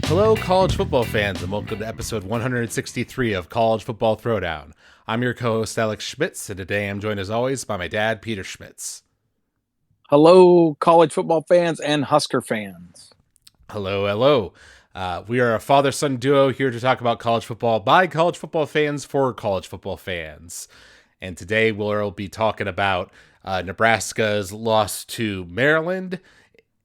Hello, college football fans, and welcome to episode 163 of College Football Throwdown. I'm your co-host, Alex Schmitz, and today I'm joined as always by my dad, Peter Schmitz. Hello, college football fans and Husker fans. Hello. We are a father-son duo here to talk about college football by college football fans for college football fans. And today we'll be talking about Nebraska's loss to Maryland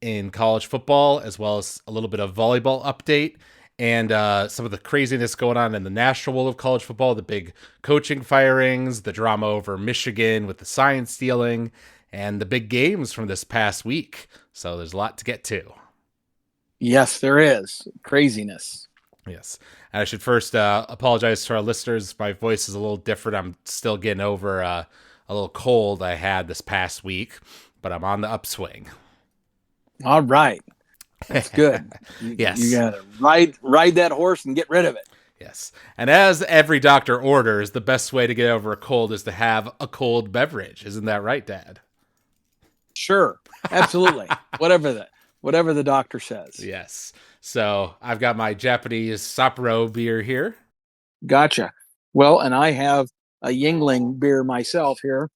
in college football, as well as a little bit of volleyball update and some of the craziness going on in the national world of college football, the big coaching firings, the drama over Michigan with the sign stealing, and the big games from this past week. So there's a lot to get to. Yes, there is. Craziness. Yes. And I should first apologize to our listeners. My voice is a little different. I'm still getting over a little cold I had this past week, but I'm on the upswing. All right. That's good. Yes. You got to ride that horse and get rid of it. Yes. And as every doctor orders, the best way to get over a cold is to have a cold beverage. Isn't that right, Dad? Sure. Absolutely. Whatever the doctor says. Yes. So I've got my Japanese Sapporo beer here. Gotcha. Well, and I have a Yingling beer myself here,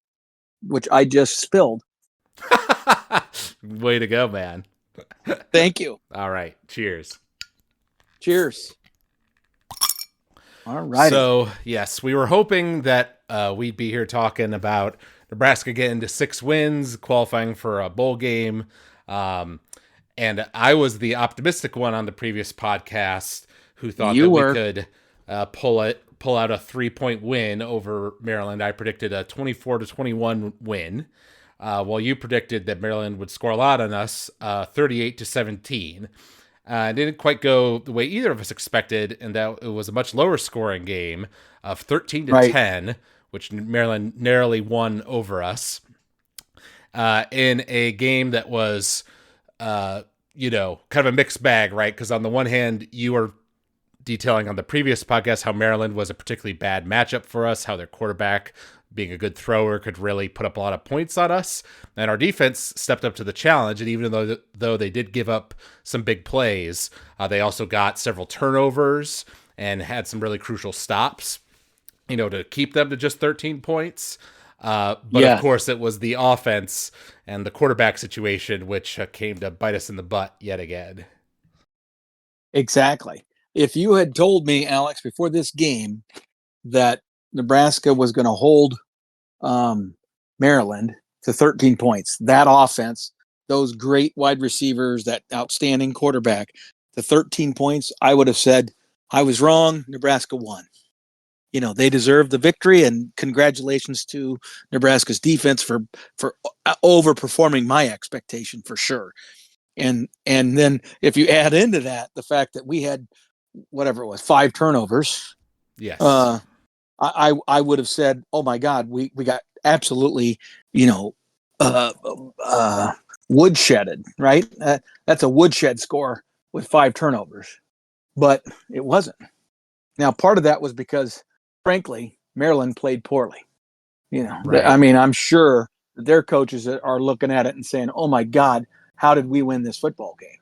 which I just spilled. Way to go, man. Thank you. All right. Cheers. Cheers. All right. So, yes, we were hoping that we'd be here talking about Nebraska getting to 6 wins, qualifying for a bowl game. And I was the optimistic one on the previous podcast who thought we could pull out a 3-point win over Maryland. I predicted a 24-21 win. While you predicted that Maryland would score a lot on us, 38-17. It didn't quite go the way either of us expected, and that it was a much lower scoring game of 13-10, which Maryland narrowly won over us. In a game that was, kind of a mixed bag, right? Because on the one hand, you were detailing on the previous podcast how Maryland was a particularly bad matchup for us, how their quarterback, being a good thrower, could really put up a lot of points on us. And our defense stepped up to the challenge. And even though they did give up some big plays, they also got several turnovers and had some really crucial stops, to keep them to just 13 points. But of course, it was the offense and the quarterback situation which came to bite us in the butt yet again. Exactly. If you had told me, Alex, before this game that Nebraska was going to hold Maryland to 13 points, that offense, those great wide receivers, that outstanding quarterback, to 13 points, I would have said I was wrong. Nebraska won. They deserve the victory, and congratulations to Nebraska's defense for overperforming my expectation for sure. And then if you add into that the fact that we had whatever it was, 5 turnovers. Yes. I would have said, oh my God, we got absolutely, woodshedded, right? That's a woodshed score with 5 turnovers, but it wasn't. Now, part of that was because, frankly, Maryland played poorly. Right. I mean, I'm sure their coaches are looking at it and saying, oh my God, how did we win this football game?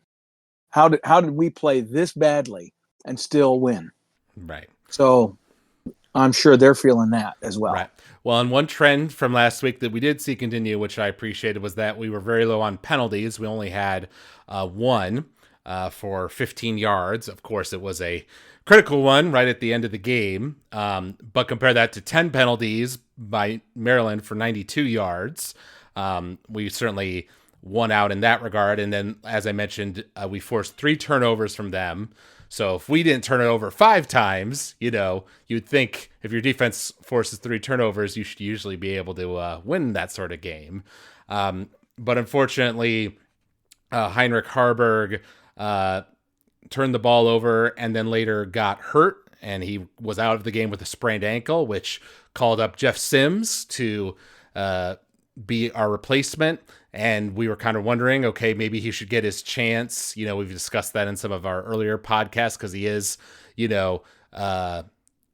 How did we play this badly and still win? Right. So I'm sure they're feeling that as well. Right. Well, and one trend from last week that we did see continue, which I appreciated, was that we were very low on penalties. We only had one for 15 yards. Of course, it was a critical one right at the end of the game. But compare that to 10 penalties by Maryland for 92 yards. We certainly won out in that regard. And then, as I mentioned, we forced 3 turnovers from them. So if we didn't turn it over 5 times, you'd think if your defense forces 3 turnovers, you should usually be able to win that sort of game. But unfortunately, Heinrich Harburg turned the ball over and then later got hurt, and he was out of the game with a sprained ankle, which called up Jeff Sims to be our replacement. And we were kind of wondering, okay, maybe he should get his chance. We've discussed that in some of our earlier podcasts because he is, in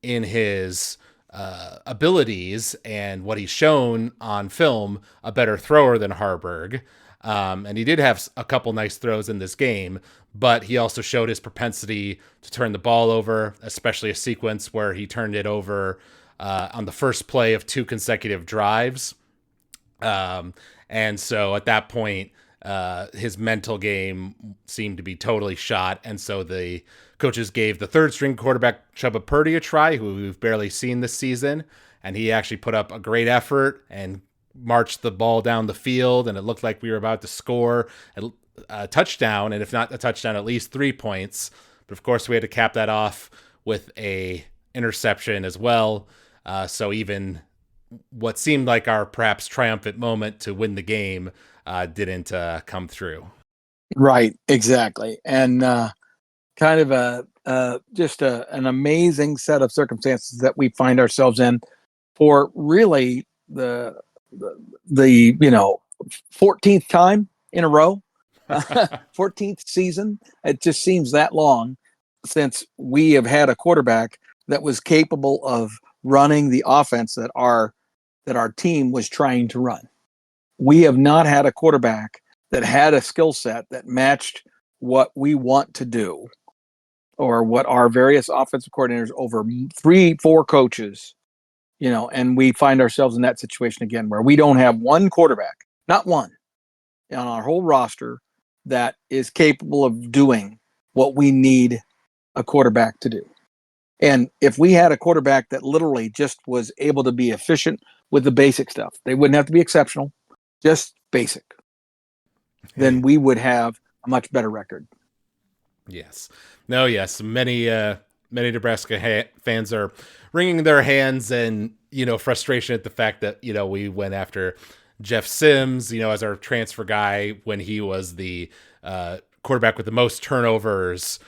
his abilities and what he's shown on film, a better thrower than Harburg. And he did have a couple nice throws in this game, but he also showed his propensity to turn the ball over, especially a sequence where he turned it over on the first play of 2 consecutive drives. And so at that point, his mental game seemed to be totally shot. And so the coaches gave the third string quarterback Chubba Purdy a try, who we've barely seen this season. And he actually put up a great effort and marched the ball down the field. And it looked like we were about to score a touchdown. And if not a touchdown, at least 3 points. But of course, we had to cap that off with a interception as well. So even what seemed like our perhaps triumphant moment to win the game didn't come through. Right, exactly. And kind of an amazing set of circumstances that we find ourselves in for really the 14th time in a row, 14th season. It just seems that long since we have had a quarterback that was capable of running the offense that our team was trying to run. We have not had a quarterback that had a skill set that matched what we want to do, or what our various offensive coordinators over 3-4 coaches, and we find ourselves in that situation again where we don't have one quarterback, not one, on our whole roster that is capable of doing what we need a quarterback to do. And if we had a quarterback that literally just was able to be efficient with the basic stuff, they wouldn't have to be exceptional, just basic, then we would have a much better record. Yes. No, yes. Many Nebraska fans are wringing their hands and, frustration at the fact that, we went after Jeff Sims, as our transfer guy when he was the quarterback with the most turnovers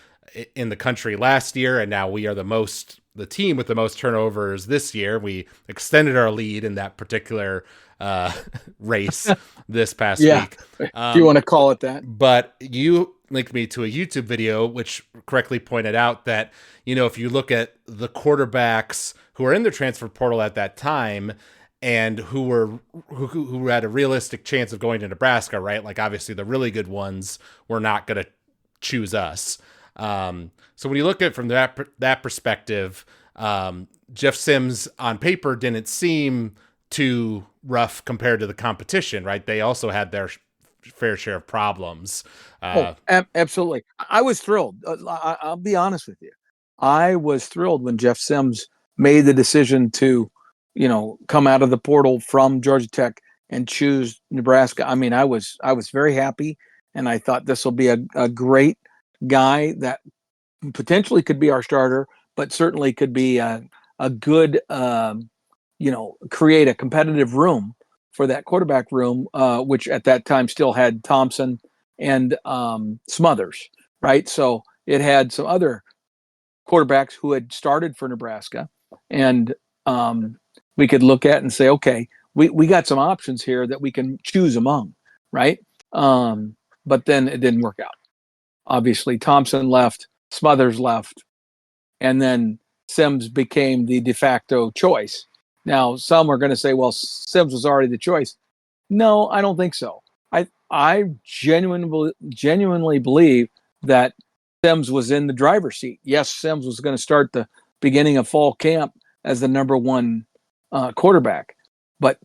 in the country last year. And now we are the team with the most turnovers this year. We extended our lead in that particular race this past week. If you want to call it that. But you linked me to a YouTube video which correctly pointed out that, if you look at the quarterbacks who are in the transfer portal at that time and who had a realistic chance of going to Nebraska, right? Like obviously the really good ones were not going to choose us. So when you look at it from that perspective, Jeff Sims on paper didn't seem too rough compared to the competition, right? They also had their fair share of problems. Absolutely. I was thrilled. I'll be honest with you. I was thrilled when Jeff Sims made the decision to, come out of the portal from Georgia Tech and choose Nebraska. I mean, I was very happy, and I thought this will be a great guy that potentially could be our starter, but certainly could be a good, create a competitive room for that quarterback room, which at that time still had Thompson and Smothers, right? So it had some other quarterbacks who had started for Nebraska, and we could look at and say, okay, we got some options here that we can choose among, right? But then it didn't work out. Obviously, Thompson left, Smothers left, and then Sims became the de facto choice. Now, some are going to say, well, Sims was already the choice. No, I don't think so. I genuinely believe that Sims was in the driver's seat. Yes, Sims was going to start the beginning of fall camp as the number one quarterback, but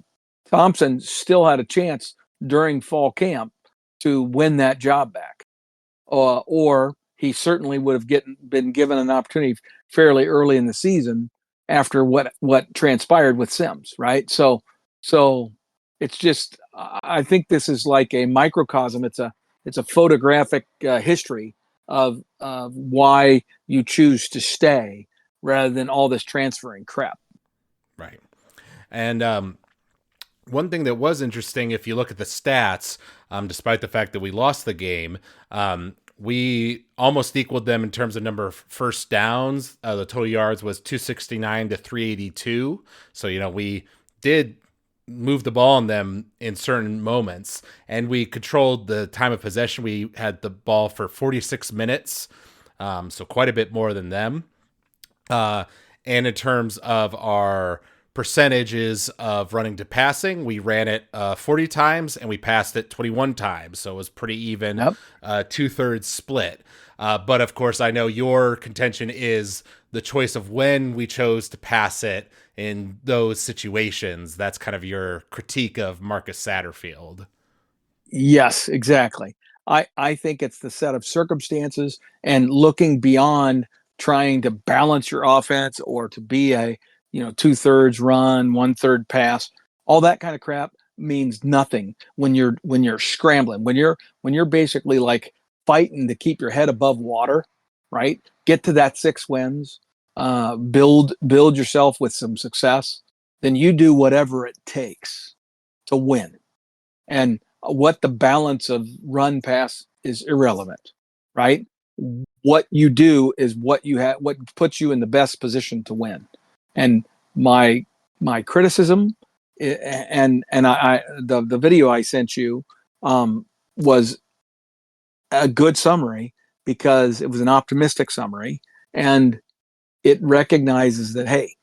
Thompson still had a chance during fall camp to win that job back. Or he certainly would have been given an opportunity fairly early in the season after what transpired with Sims, right? So it's just, I think this is like a microcosm. It's a photographic history of why you choose to stay rather than all this transferring crap. Right. And one thing that was interesting, if you look at the stats, despite the fact that we lost the game, we almost equaled them in terms of number of first downs. The total yards was 269 to 382. So, we did move the ball on them in certain moments, and we controlled the time of possession. We had the ball for 46 minutes, so quite a bit more than them. And in terms of our percentages of running to passing, we ran it 40 times and we passed it 21 times. So it was pretty even, Yep. 2/3 split. But of course, I know your contention is the choice of when we chose to pass it in those situations. That's kind of your critique of Marcus Satterfield. Yes, exactly. I think it's the set of circumstances and looking beyond trying to balance your offense or to be a, 2/3 run, 1/3 pass. All that kind of crap means nothing when you're scrambling, when you're basically like fighting to keep your head above water, right? Get to that 6 wins, build yourself with some success, then you do whatever it takes to win. And what the balance of run pass is irrelevant, right? What you do is what you have, what puts you in the best position to win. And my criticism, and the video I sent you was a good summary because it was an optimistic summary, and it recognizes that, hey,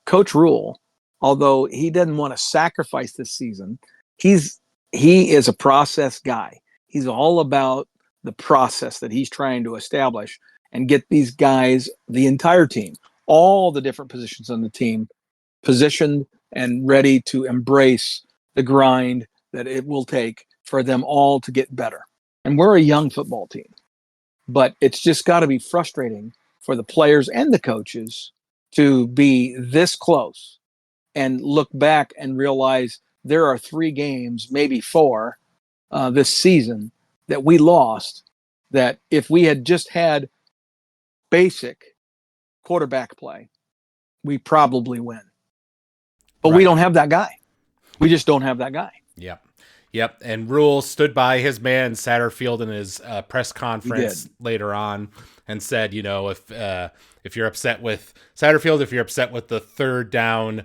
Coach Rule, although he doesn't want to sacrifice this season, he's he is a process guy. He's all about the process that he's trying to establish and get these guys, the entire team, all the different positions on the team, positioned and ready to embrace the grind that it will take for them all to get better. And we're a young football team, but it's just got to be frustrating for the players and the coaches to be this close and look back and realize there are 3 games, maybe 4, this season that we lost. That if we had just had basic quarterback play, we probably win. But we Right. don't have that guy. We just don't have that guy. Yep. Yep. And Rule stood by his man Satterfield in his press He conference did. later on and said, if you're upset with Satterfield, if you're upset with the 3rd down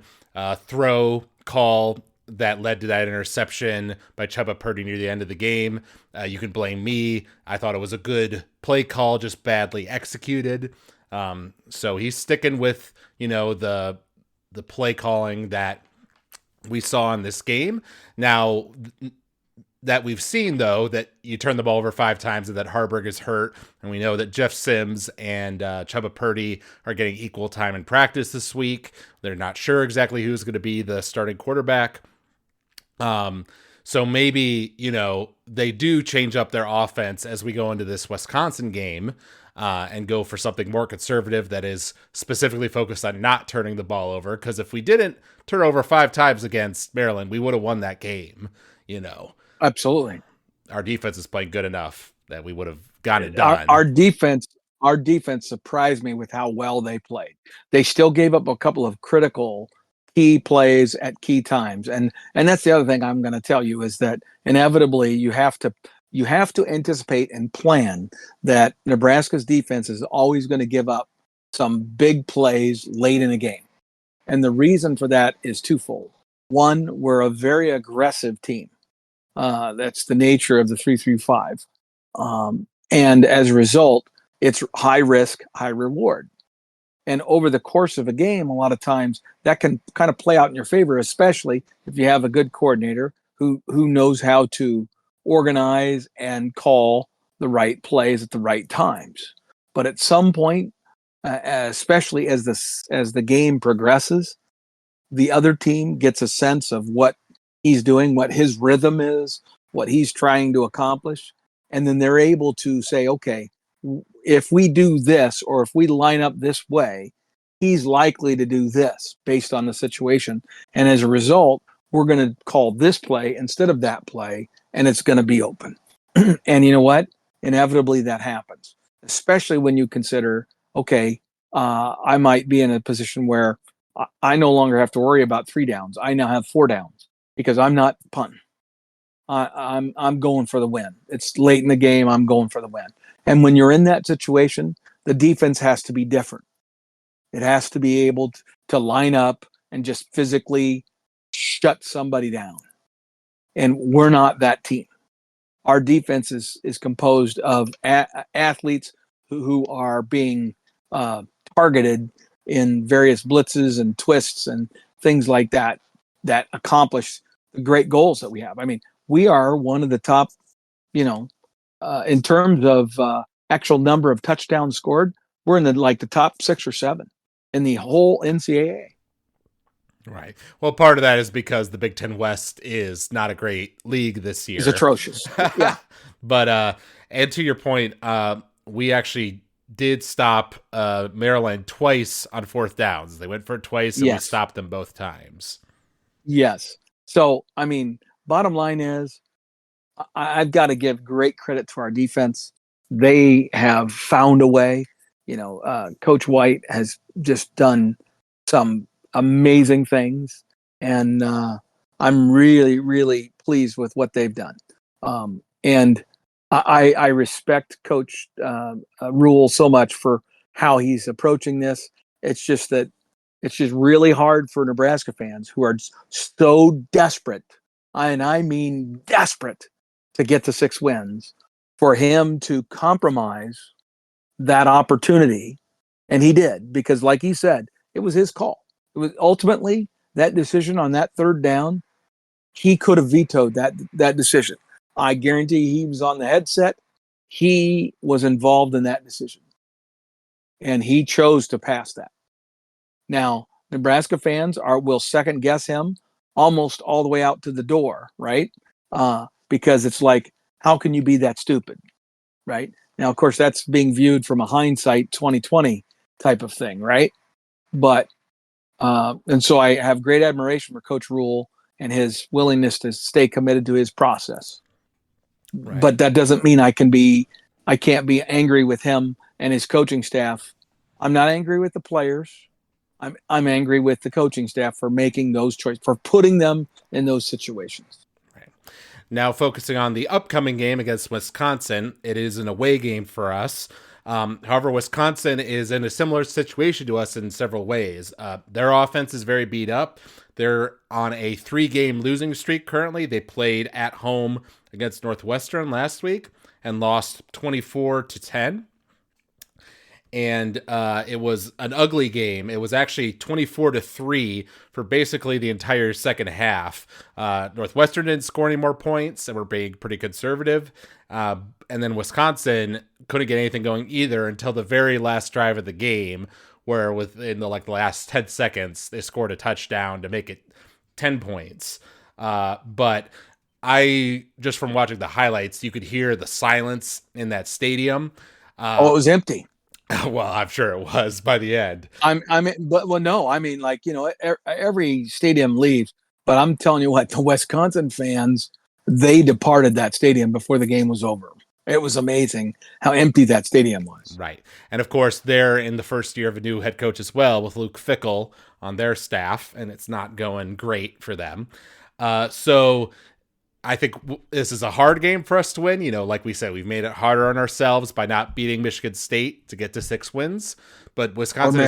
throw call that led to that interception by Chuba Purdy near the end of the game, you can blame me. I thought it was a good play call, just badly executed. So he's sticking with, the play calling that we saw in this game. Now that we've seen, though, that you turn the ball over 5 times and that Harburg is hurt, and we know that Jeff Sims and Chuba Purdy are getting equal time in practice this week. They're not sure exactly who's going to be the starting quarterback. So maybe, they do change up their offense as we go into this Wisconsin game and go for something more conservative that is specifically focused on not turning the ball over. Because if we didn't turn over 5 times against Maryland, we would have won that game. Absolutely. Our defense is playing good enough that we would have gotten it Our, done. our defense, our defense surprised me with how well they played. They still gave up a couple of critical key plays at key times, and that's the other thing I'm going to tell you is that inevitably you have to anticipate and plan that Nebraska's defense is always going to give up some big plays late in a game, and the reason for that is twofold. One, we're a very aggressive team. That's the nature of the 3-3-5. And as a result, it's high risk, high reward. And over the course of a game, a lot of times that can kind of play out in your favor, especially if you have a good coordinator who knows how to organize and call the right plays at the right times. But at some point, especially as the game progresses, the other team gets a sense of what he's doing, what his rhythm is, what he's trying to accomplish, and then they're able to say, okay, if we do this or if we line up this way, he's likely to do this based on the situation. And as a result, we're going to call this play instead of that play, and it's going to be open. And you know what? Inevitably that happens, especially when you consider, okay, I might be in a position where I no longer have to worry about 3 downs. I now have 4 downs because I'm not punting. I'm going for the win. It's late in the game. I'm going for the win. And when you're in that situation, the defense has to be different. It has to be able to line up and just physically shut somebody down. And we're not that team. Our defense is composed of athletes who are being targeted in various blitzes and twists and things like that that accomplish the great goals that we have. I mean, we are one of the top, in terms of actual number of touchdowns scored, we're in the top 6 or 7 in the whole NCAA. Right. Well, part of that is because the Big Ten West is not a great league this year. It's atrocious. Yeah. But and to your point, we actually did stop Maryland twice on 4th downs. They went for it twice, and we stopped them both times. Yes. So, I mean, bottom line is, I've got to give great credit to our defense. They have found a way. Coach White has just done some amazing things, and I'm really, really pleased with what they've done. And I respect Coach Rule so much for how he's approaching this. It's just really hard for Nebraska fans who are so desperate, and I mean desperate, to get to 6 wins, for him to compromise that opportunity. And he did, because like he said, it was his call. It was ultimately that decision on that 3rd down. He could have vetoed that decision. I guarantee he was on the headset. He was involved in that decision, and he chose to pass that. Now, Nebraska fans will second guess him almost all the way out to the door, right? Because it's like, how can you be that stupid, right? Now, of course, that's being viewed from a hindsight 2020 type of thing, right? But and so I have great admiration for Coach Rule and his willingness to stay committed to his process. Right. But that doesn't mean I can't be angry with him and his coaching staff. I'm not angry with the players. I'm angry with the coaching staff for making those choices, for putting them in those situations. Right. Now, focusing on the upcoming game against Wisconsin, it is an away game for us. However, Wisconsin is in a similar situation to us in several ways. Their offense is very beat up. They're on a 3-game losing streak currently. They played at home against Northwestern last week and lost 24-10. And it was an ugly game. It was actually 24-3 for basically the entire second half. Northwestern didn't score any more points and were being pretty conservative. And then Wisconsin couldn't get anything going either until the very last drive of the game, where within the last 10 seconds, they scored a touchdown to make it 10 points. But I, just from watching the highlights, you could hear the silence in that stadium. It was empty. Well, I'm sure it was by the end. Every stadium leaves, but I'm telling you what, the Wisconsin fans, they departed that stadium before the game was over. It was amazing how empty that stadium was. Right. And of course, they're in the first year of a new head coach as well, with Luke Fickell on their staff, and it's not going great for them. So I think this is a hard game for us to win. Like we said, we've made it harder on ourselves by not beating Michigan State to get to 6 wins. But Wisconsin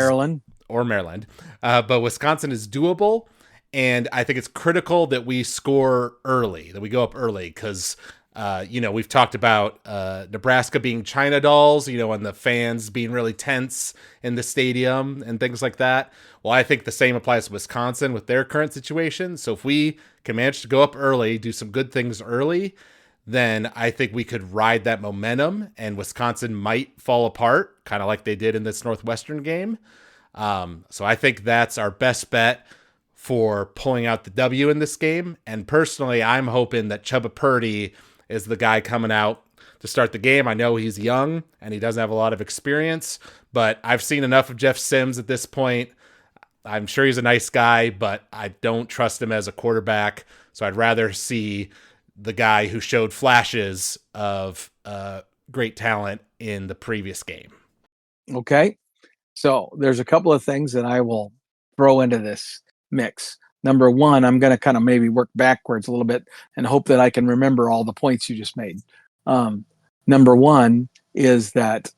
or Maryland. But Wisconsin is doable, and I think it's critical that we score early, that we go up early, because we've talked about Nebraska being China dolls, and the fans being really tense in the stadium and things like that. Well, I think the same applies to Wisconsin with their current situation. So if we can manage to go up early, do some good things early, then I think we could ride that momentum, and Wisconsin might fall apart, kind of like they did in this Northwestern game. So I think that's our best bet for pulling out the W in this game. And personally, I'm hoping that Chubba Purdy is the guy coming out to start the game. I know he's young and he doesn't have a lot of experience, but I've seen enough of Jeff Sims at this point. I'm sure he's a nice guy, but I don't trust him as a quarterback. So I'd rather see the guy who showed flashes of great talent in the previous game. Okay. So there's a couple of things that I will throw into this mix. Number one, I'm going to kind of maybe work backwards a little bit and hope that I can remember all the points you just made. Number one is that,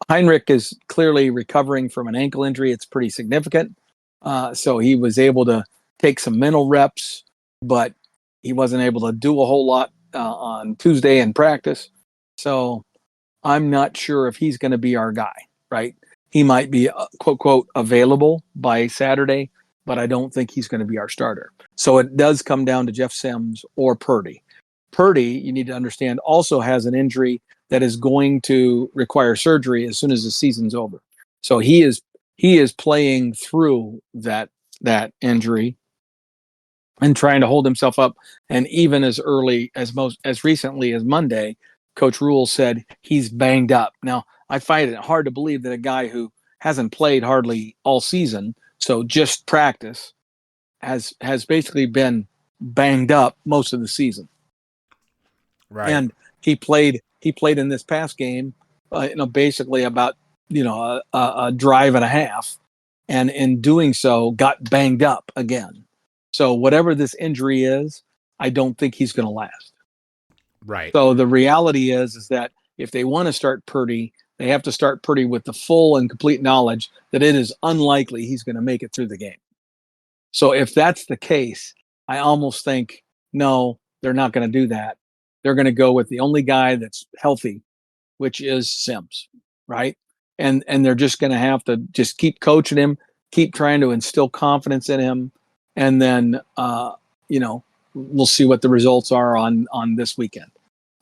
Heinrich is clearly recovering from an ankle injury. It's pretty significant. So he was able to take some mental reps, but he wasn't able to do a whole lot on Tuesday in practice. So I'm not sure if he's going to be our guy, right? He might be quote quote available by Saturday, but I don't think he's going to be our starter. So it does come down to Jeff Sims or Purdy. Purdy, you need to understand, also has an injury that is going to require surgery as soon as the season's over. So he is playing through that injury and trying to hold himself up. And even as early as recently as Monday, Coach Rule said he's banged up. Now, I find it hard to believe that a guy who hasn't played hardly all season, so just practice, has basically been banged up most of the season. Right. And he played in this past game, basically about a drive and a half, and in doing so got banged up again. So whatever this injury is, I don't think he's going to last. Right. So the reality is that if they want to start Purdy, they have to start Purdy with the full and complete knowledge that it is unlikely he's going to make it through the game. So if that's the case, I almost think, no, they're not going to do that. They're going to go with the only guy that's healthy, which is Sims, right? And they're just going to have to just keep coaching him, keep trying to instill confidence in him, and then we'll see what the results are on this weekend.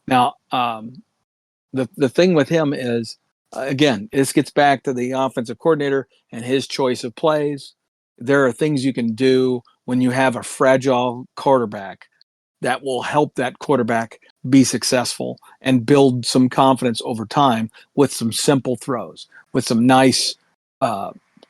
Now, the thing with him is, again, this gets back to the offensive coordinator and his choice of plays. There are things you can do when you have a fragile quarterback that will help that quarterback be successful and build some confidence over time with some simple throws, with some nice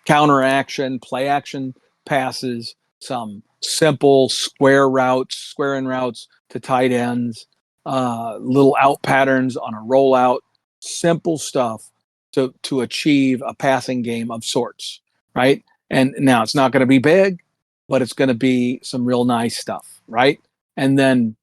counter action, play action passes, some simple square and routes to tight ends, little out patterns on a rollout, simple stuff to achieve a passing game of sorts, right? And now it's not going to be big, but it's going to be some real nice stuff, right? And then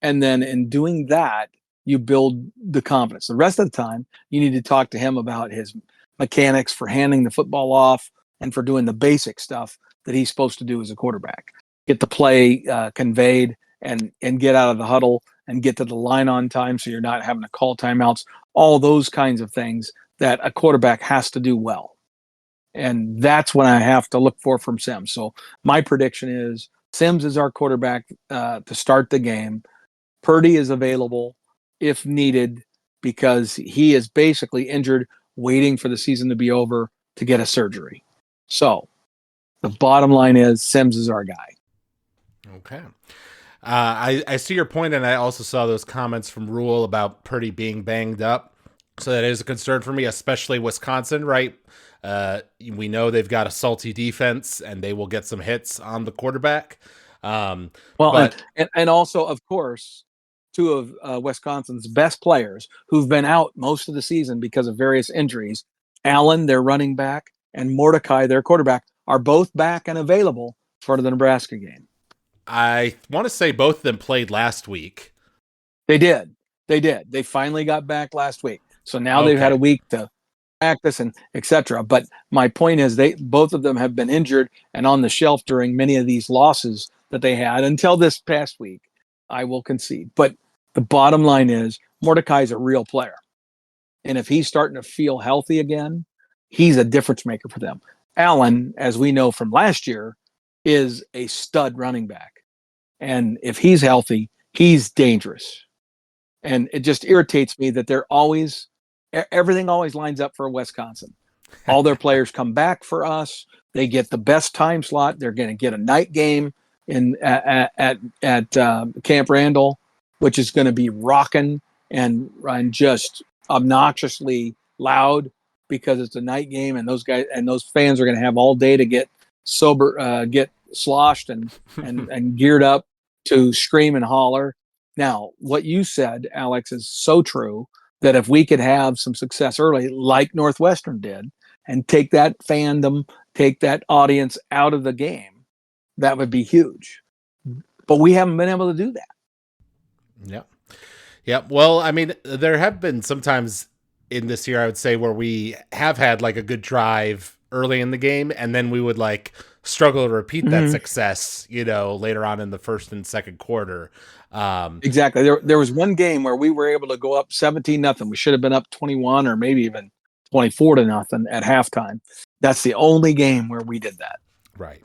in doing that, you build the confidence. The rest of the time, you need to talk to him about his mechanics for handing the football off and for doing the basic stuff that he's supposed to do as a quarterback. Get the play conveyed and get out of the huddle and get to the line on time so you're not having to call timeouts. All those kinds of things that a quarterback has to do well. And that's what I have to look for from Sims. So my prediction is Sims is our quarterback to start the game. Purdy is available if needed because he is basically injured, waiting for the season to be over to get a surgery. So the bottom line is Sims is our guy. Okay. I see your point, and I also saw those comments from Rule about Purdy being banged up. So that is a concern for me, especially Wisconsin, right? We know they've got a salty defense, and they will get some hits on the quarterback. But and also, of course, two of Wisconsin's best players who've been out most of the season because of various injuries, Allen, their running back, and Mordecai, their quarterback, are both back and available for the Nebraska game. I want to say both of them played last week. They did. They finally got back last week. So now they've had a week to practice and etc. But my point is both of them have been injured and on the shelf during many of these losses that they had until this past week. I will concede. But the bottom line is Mordecai is a real player. And if he's starting to feel healthy again, he's a difference maker for them. Allen, as we know from last year, is a stud running back. And if he's healthy, he's dangerous. And it just irritates me that everything always lines up for Wisconsin. All their players come back for us. They get the best time slot. They're going to get a night game at Camp Randall, which is going to be rocking and just obnoxiously loud because it's a night game, and those guys and those fans are going to have all day to get sober, get sloshed and geared up to scream and holler. Now, what you said, Alex, is so true that if we could have some success early, like Northwestern did, and take that fandom, take that audience out of the game, that would be huge. But we haven't been able to do that. Yep. Yep. Well, I mean, there have been sometimes in this year, I would say, where we have had like a good drive early in the game, and then we would like struggle to repeat that Mhm. success, later on in the first and second quarter. Exactly. There was one game where we were able to go up 17-0. We should have been up 21 or maybe even 24-0 at halftime. That's the only game where we did that. Right.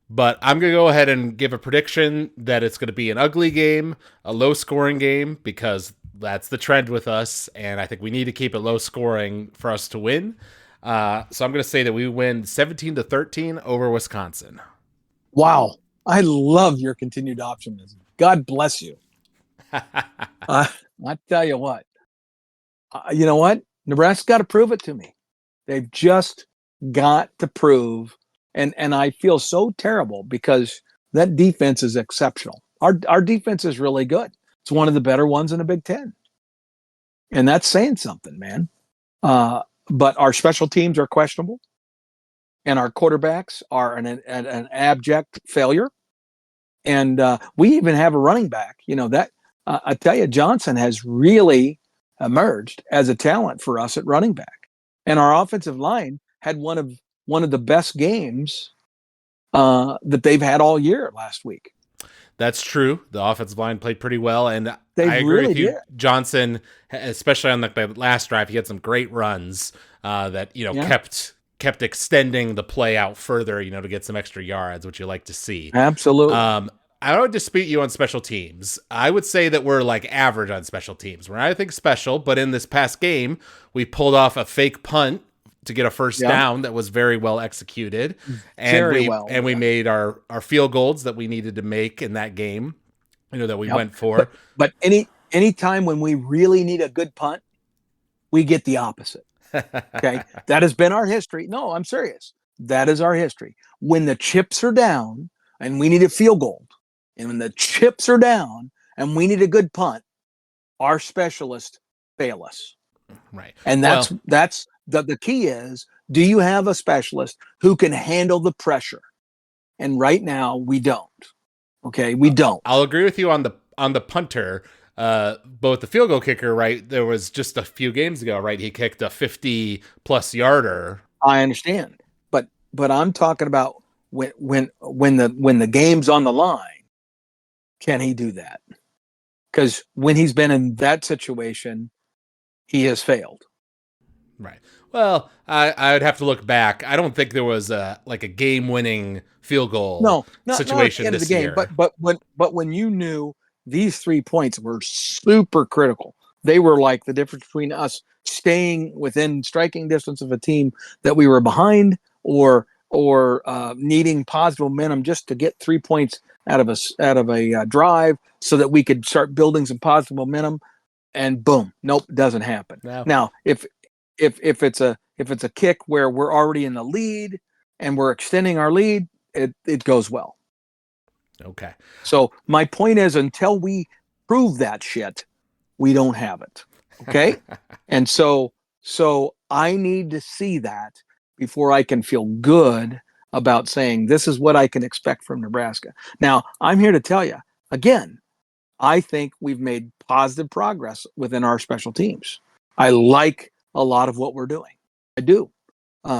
But I'm going to go ahead and give a prediction that it's going to be an ugly game, a low scoring game, because that's the trend with us. And I think we need to keep it low scoring for us to win. So I'm going to say that we win 17-13 over Wisconsin. Wow. I love your continued optimism. God bless you. I tell you what, you know what? Nebraska's got to prove it to me. They've just got to prove. And I feel so terrible because that defense is exceptional. Our defense is really good. It's one of the better ones in the Big Ten. And that's saying something, man. But our special teams are questionable. And our quarterbacks are an abject failure. And we even have a running back. That I tell you, Johnson has really emerged as a talent for us at running back. And our offensive line had one of the best games that they've had all year last week. That's true. The offensive line played pretty well, and They I agree really with you. did. Johnson, especially on the last drive, he had some great runs that Yeah. kept extending the play out further, to get some extra yards, which you like to see. Absolutely. I don't dispute you on special teams. I would say that we're like average on special teams. We're not, I think, special, but in this past game, we pulled off a fake punt to get a first down that was very well executed. And we made our field goals that we needed to make in that game, that we went for. But any time when we really need a good punt, we get the opposite. Okay. That has been our history. No, I'm serious. That is our history. When the chips are down and we need a field goal, and when the chips are down and we need a good punt, our specialists fail us. Right. And that's the key is, do you have a specialist who can handle the pressure? And right now we don't. Okay. We don't. I'll agree with you on the punter. Both the field goal kicker, right? There was just a few games ago, right? He kicked a 50+ yarder. I understand. But I'm talking about when the game's on the line, can he do that? Because when he's been in that situation, he has failed. Right. Well, I would have to look back. I don't think there was a game-winning field goal situation this year. But when you knew these 3 points were super critical, they were like the difference between us staying within striking distance of a team that we were behind, or needing positive momentum just to get 3 points out of a drive so that we could start building some positive momentum. And boom, nope, doesn't happen. No. Now, if it's a kick where we're already in the lead and we're extending our lead, it goes well. Okay. So my point is, until we prove that shit, we don't have it. Okay. And so I need to see that before I can feel good about saying this is what I can expect from Nebraska. Now, I'm here to tell you again, I think we've made positive progress within our special teams. I like a lot of what we're doing. I do.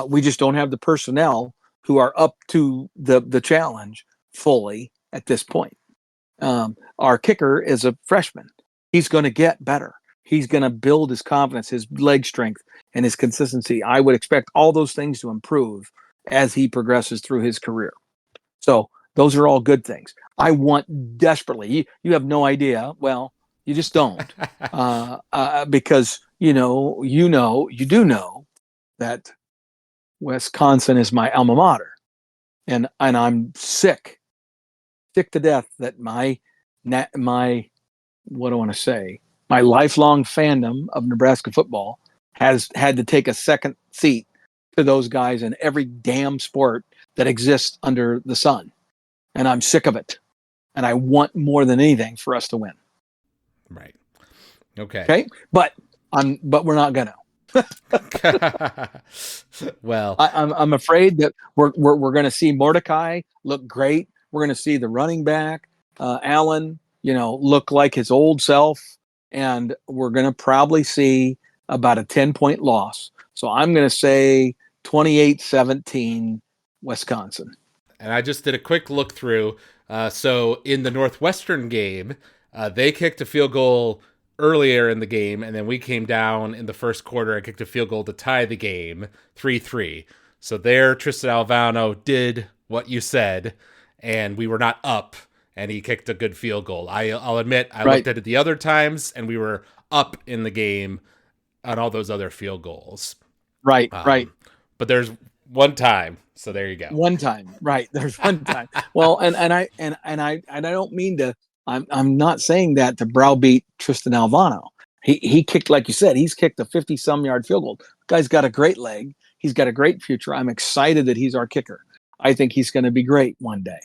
We just don't have the personnel who are up to the challenge fully at this point. Our kicker is a freshman. He's going to get better. He's going to build his confidence, his leg strength, and his consistency. I would expect all those things to improve as he progresses through his career. So those are all good things. I want desperately. You have no idea. Well, you just don't, because you do know that Wisconsin is my alma mater, and I'm sick to death that my what do I want to say? My lifelong fandom of Nebraska football has had to take a second seat to those guys in every damn sport that exists under the sun. And I'm sick of it. And I want more than anything for us to win. Right. Okay. Okay. But we're not gonna. Well, I'm afraid that we're going to see Mordecai look great. We're going to see the running back, Allen, look like his old self. And we're going to probably see about a 10-point loss. So I'm going to say 28-17, Wisconsin. And I just did a quick look through. So in the Northwestern game, they kicked a field goal earlier in the game, and then we came down in the first quarter and kicked a field goal to tie the game 3-3. So there, Tristan Alvano did what you said, and we were not up, and he kicked a good field goal. I'll admit, I looked at it the other times, and we were up in the game on all those other field goals. Right. But there's one time, so there you go. One time, right? There's one time. Well, and I don't mean to. I'm not saying that to browbeat Tristan Alvano. He kicked, like you said, he's kicked a 50-some yard field goal. Guy's got a great leg. He's got a great future. I'm excited that he's our kicker. I think he's going to be great one day.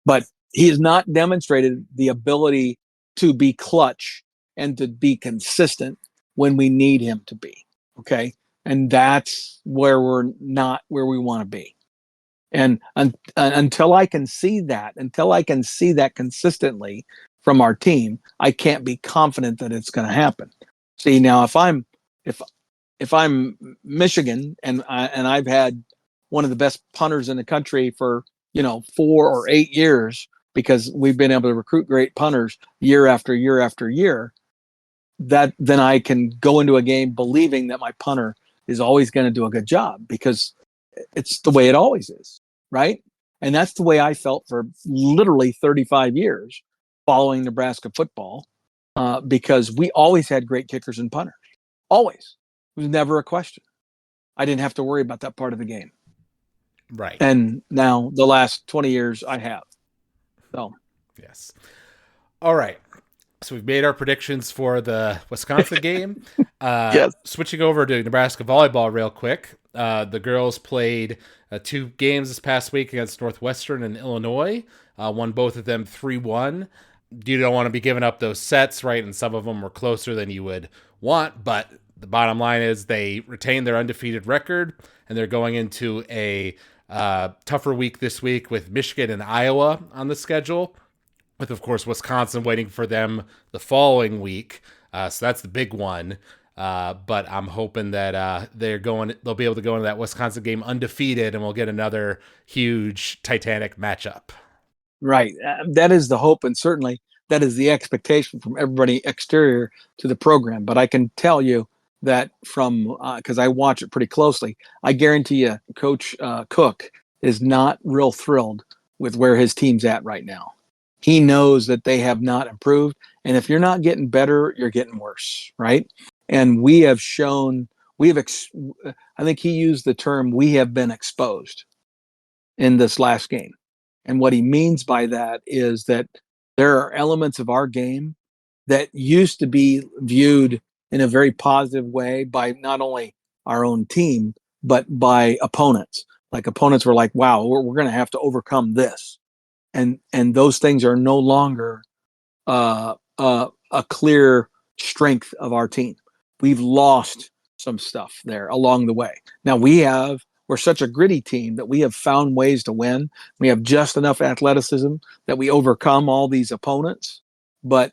But he has not demonstrated the ability to be clutch and to be consistent when we need him to be. Okay. And that's where we're not where we want to be. And until I can see that consistently from our team, I can't be confident that it's going to happen. See, now if I'm Michigan and I've had one of the best punters in the country for 4 or 8 years, because we've been able to recruit great punters year after year after year, that then I can go into a game believing that my punter is always going to do a good job, because it's the way it always is, right? And that's the way I felt for literally 35 years following Nebraska football, because we always had great kickers and punters. Always. It was never a question. I didn't have to worry about that part of the game. Right. And now the last 20 years I have. So. Yes. All right. So we've made our predictions for the Wisconsin game. Yes. Switching over to Nebraska volleyball real quick. The girls played 2 games this past week against Northwestern and Illinois. Won both of them 3-1. You don't want to be giving up those sets, right? And some of them were closer than you would want. But the bottom line is they retained their undefeated record, and they're going into a tougher week this week with Michigan and Iowa on the schedule, with, of course, Wisconsin waiting for them the following week. So that's the big one. But I'm hoping that they'll be able to go into that Wisconsin game undefeated, and we'll get another huge Titanic matchup. Right. That is the hope, and certainly that is the expectation from everybody exterior to the program. But I can tell you that from because I watch it pretty closely, I guarantee you Coach Cook is not real thrilled with where his team's at right now. He knows that they have not improved, and if you're not getting better, you're getting worse, right? And we have shown, I think he used the term, we have been exposed in this last game. And what he means by that is that there are elements of our game that used to be viewed in a very positive way by not only our own team, but by opponents. Like opponents were like, wow, we're going to have to overcome this. And those things are no longer a clear strength of our team. We've lost some stuff there along the way. Now we're such a gritty team that we have found ways to win. We have just enough athleticism that we overcome all these opponents. But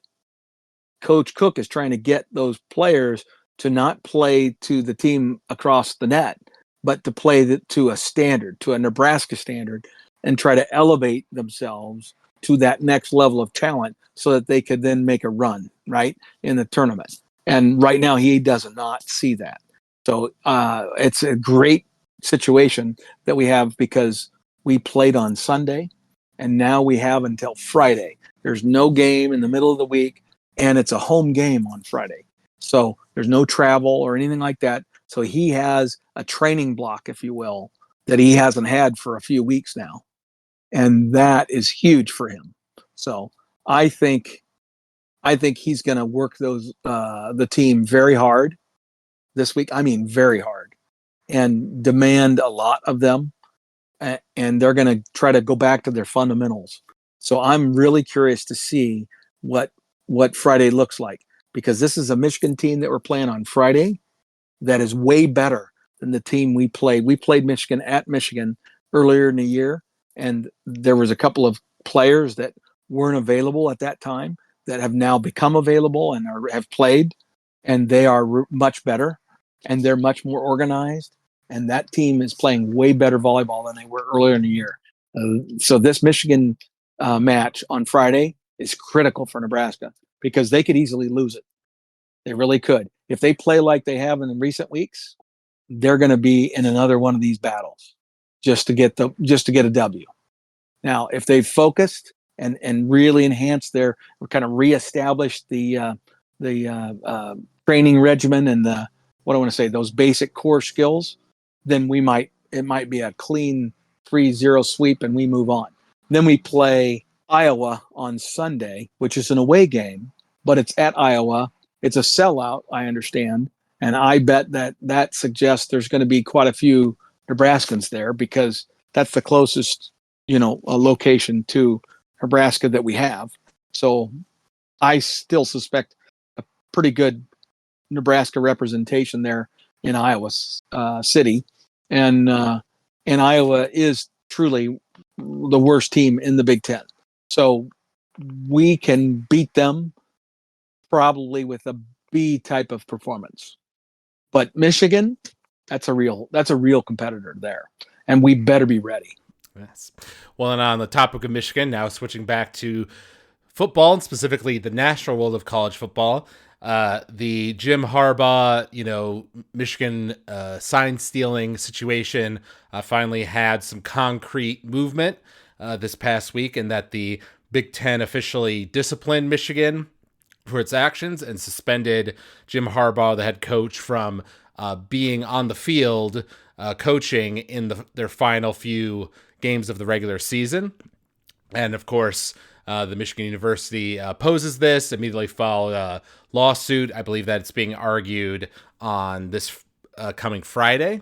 Coach Cook is trying to get those players to not play to the team across the net, but to play to a standard, to a Nebraska standard, and try to elevate themselves to that next level of talent so that they could then make a run, right, in the tournament. And right now he does not see that. So it's a great situation that we have, because we played on Sunday and now we have until Friday. There's no game in the middle of the week, and it's a home game on Friday. So there's no travel or anything like that. So he has a training block, if you will, that he hasn't had for a few weeks now. And that is huge for him. So I think he's going to work the team very hard this week. I mean, very hard, and demand a lot of them. And they're going to try to go back to their fundamentals. So I'm really curious to see what Friday looks like, because this is a Michigan team that we're playing on Friday that is way better than the team we played. We played Michigan at Michigan earlier in the year, and there was a couple of players that weren't available at that time that have now become available and have played, and they are much better, and they're much more organized, and that team is playing way better volleyball than they were earlier in the year. So this Michigan match on Friday is critical for Nebraska because they could easily lose it. They really could. If they play like they have in recent weeks, they're going to be in another one of these battles just to get a W. Now, if they've focused and really enhanced their kind of reestablished the training regimen and what I want to say, those basic core skills, then it might be a clean 3-0 sweep and we move on. Then we play Iowa on Sunday, which is an away game, but it's at Iowa. It's a sellout, I understand. And I bet that suggests there's going to be quite a few Nebraskans there because that's the closest, location to Nebraska that we have. So I still suspect a pretty good Nebraska representation there in Iowa City. And Iowa is truly the worst team in the Big Ten. So we can beat them probably with a B type of performance. But Michigan, that's a real competitor there. And we better be ready. Yes. Well, and on the topic of Michigan, now switching back to football and specifically the national world of college football, the Jim Harbaugh, Michigan sign stealing situation finally had some concrete movement this past week, and that the Big Ten officially disciplined Michigan for its actions and suspended Jim Harbaugh, the head coach, from being on the field coaching in their final few games of the regular season. And of course, the Michigan University opposes this, immediately filed a lawsuit. I believe that it's being argued on this coming Friday.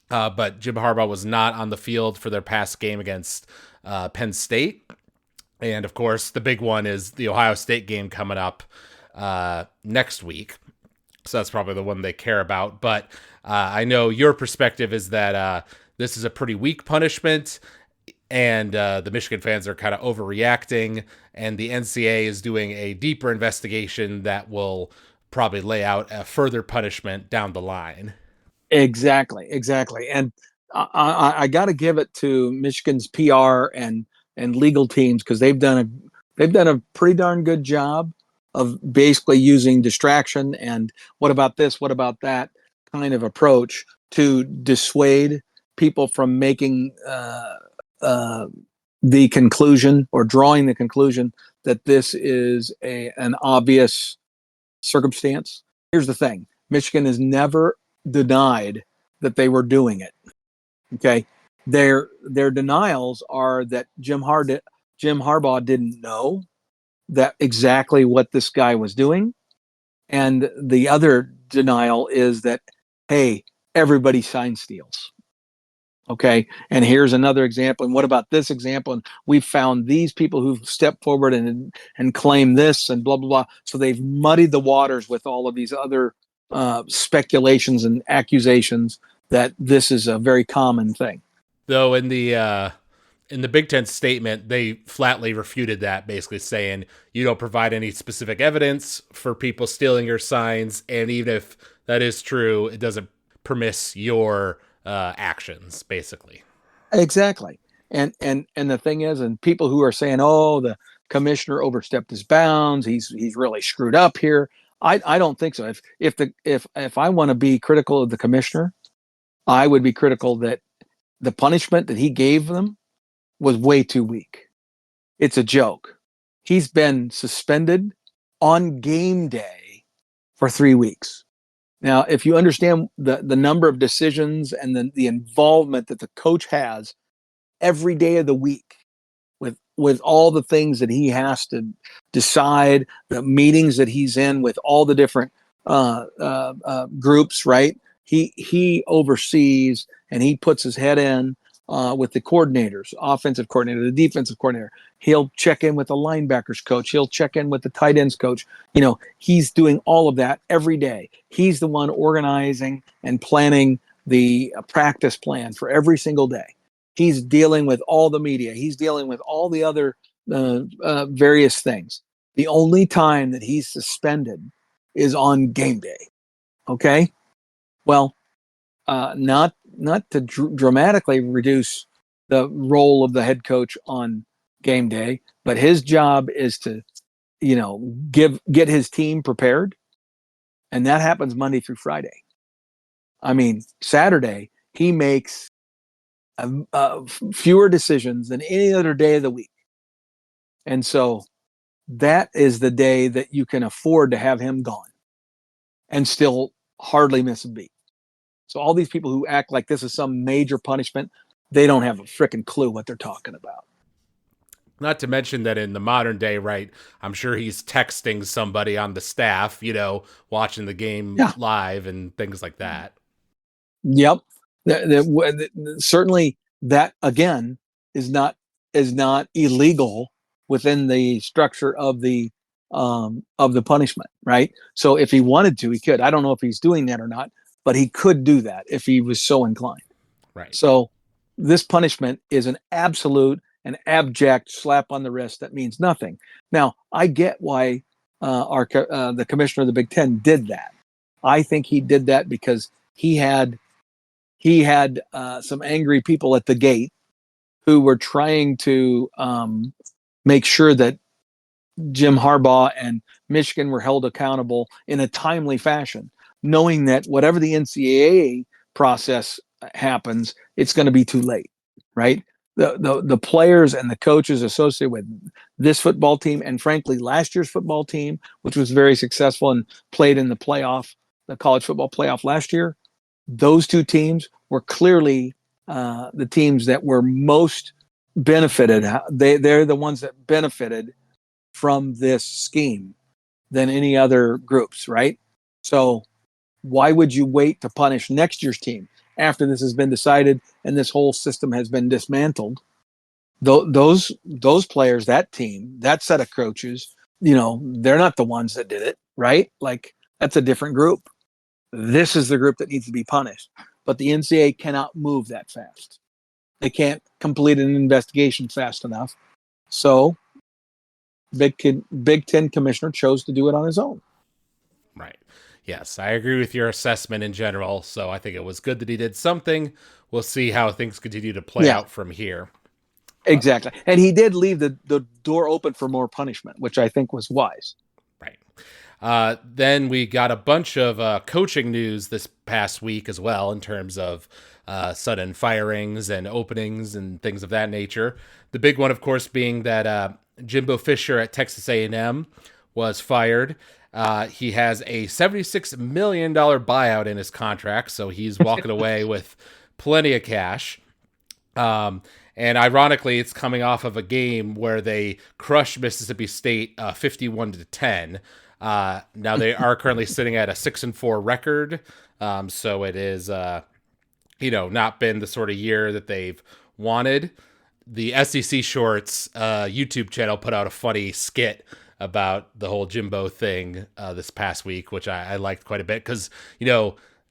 But Jim Harbaugh was not on the field for their past game against Penn State. And of course, the big one is the Ohio State game coming up next week. So that's probably the one they care about. But I know your perspective is that this is a pretty weak punishment, and the Michigan fans are kind of overreacting, and the NCAA is doing a deeper investigation that will probably lay out a further punishment down the line. Exactly. And I got to give it to Michigan's PR and legal teams because they've done a pretty darn good job of basically using distraction and what about this, what about that kind of approach to dissuade people from making the conclusion or drawing the conclusion that this is an obvious circumstance. Here's the thing: Michigan has never denied that they were doing it. Okay, their denials are that Jim Harbaugh didn't know that exactly what this guy was doing, and the other denial is that, hey, everybody sign steals. Okay, and here's another example. And what about this example? And we've found these people who've stepped forward and claim this and blah blah blah. So they've muddied the waters with all of these other speculations and accusations that this is a very common thing. Though in the Big Ten statement, they flatly refuted that, basically saying you don't provide any specific evidence for people stealing your signs, and even if that is true, it doesn't permiss your actions, basically. Exactly. And the thing is, and people who are saying, oh, the commissioner overstepped his bounds, he's really screwed up here. I don't think so. If I want to be critical of the commissioner, I would be critical that the punishment that he gave them was way too weak. It's a joke. He's been suspended on game day for 3 weeks. Now, if you understand the number of decisions and the involvement that the coach has every day of the week with all the things that he has to decide, the meetings that he's in with all the different groups, right? He oversees and he puts his head in with the coordinators, offensive coordinator, the defensive coordinator. He'll check in with the linebackers coach. He'll check in with the tight ends coach. He's doing all of that every day. He's the one organizing and planning the practice plan for every single day. He's dealing with all the media. He's dealing with all the other various things. The only time that he's suspended is on game day. Okay? Well, not dramatically reduce the role of the head coach on game day, but his job is to, get his team prepared, and that happens Monday through Friday. I mean, Saturday he makes fewer decisions than any other day of the week, and so that is the day that you can afford to have him gone and still hardly miss a beat. So all these people who act like this is some major punishment, they don't have a freaking clue what they're talking about. Not to mention that in the modern day, right, I'm sure he's texting somebody on the staff, watching the game Yeah. live and things like that. Yep. Certainly that, again, is not illegal within the structure of the punishment, right? So if he wanted to, he could. I don't know if he's doing that or not, but he could do that if he was so inclined. Right. So this punishment is an absolute and abject slap on the wrist that means nothing. Now, I get why the commissioner of the Big Ten did that. I think he did that because he had some angry people at the gate who were trying to make sure that Jim Harbaugh and Michigan were held accountable in a timely fashion, knowing that whatever the NCAA process happens, it's going to be too late, right? The players and the coaches associated with this football team, and frankly, last year's football team, which was very successful and played in the college football playoff last year, those two teams were clearly the teams that were most benefited. They're the ones that benefited from this scheme than any other groups, right? So why would you wait to punish next year's team after this has been decided and this whole system has been dismantled? Those players, that team, that set of coaches, they're not the ones that did it, right? Like, that's a different group. This is the group that needs to be punished. But the NCAA cannot move that fast. They can't complete an investigation fast enough. So Big Ten commissioner chose to do it on his own. Right. Yes, I agree with your assessment in general. So I think it was good that he did something. We'll see how things continue to play out from here. Exactly. And he did leave the door open for more punishment, which I think was wise. Right. Then we got a bunch of coaching news this past week as well, in terms of sudden firings and openings and things of that nature. The big one, of course, being that Jimbo Fisher at Texas A&M was fired. He has a $76 million buyout in his contract, so he's walking away with plenty of cash. And ironically, it's coming off of a game where they crushed Mississippi State 51-10. Now they are currently sitting at a 6-4 record. So it is, not been the sort of year that they've wanted. The SEC Shorts YouTube channel put out a funny skit about the whole Jimbo thing this past week, which I liked quite a bit because,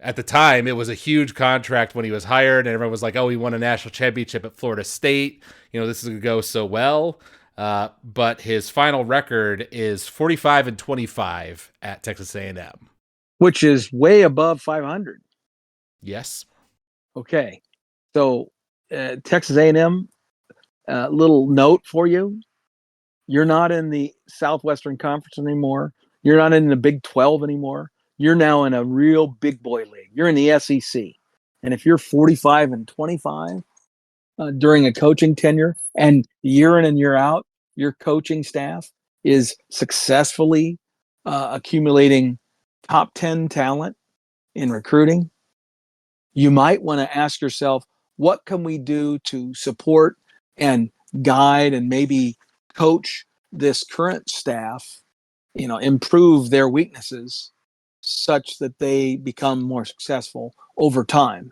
at the time it was a huge contract when he was hired, and everyone was like, oh, he won a national championship at Florida State. This is going to go so well. But his final record is 45-25 at Texas A&M, which is way above 500. Yes. Okay. So Texas A&M, little note for you. You're not in the Southwestern Conference anymore. You're not in the Big 12 anymore. You're now in a real big boy league. You're in the SEC. And if you're 45-25 during a coaching tenure, and year in and year out, your coaching staff is successfully accumulating top 10 talent in recruiting, you might want to ask yourself, what can we do to support and guide and maybe coach this current staff, improve their weaknesses such that they become more successful over time,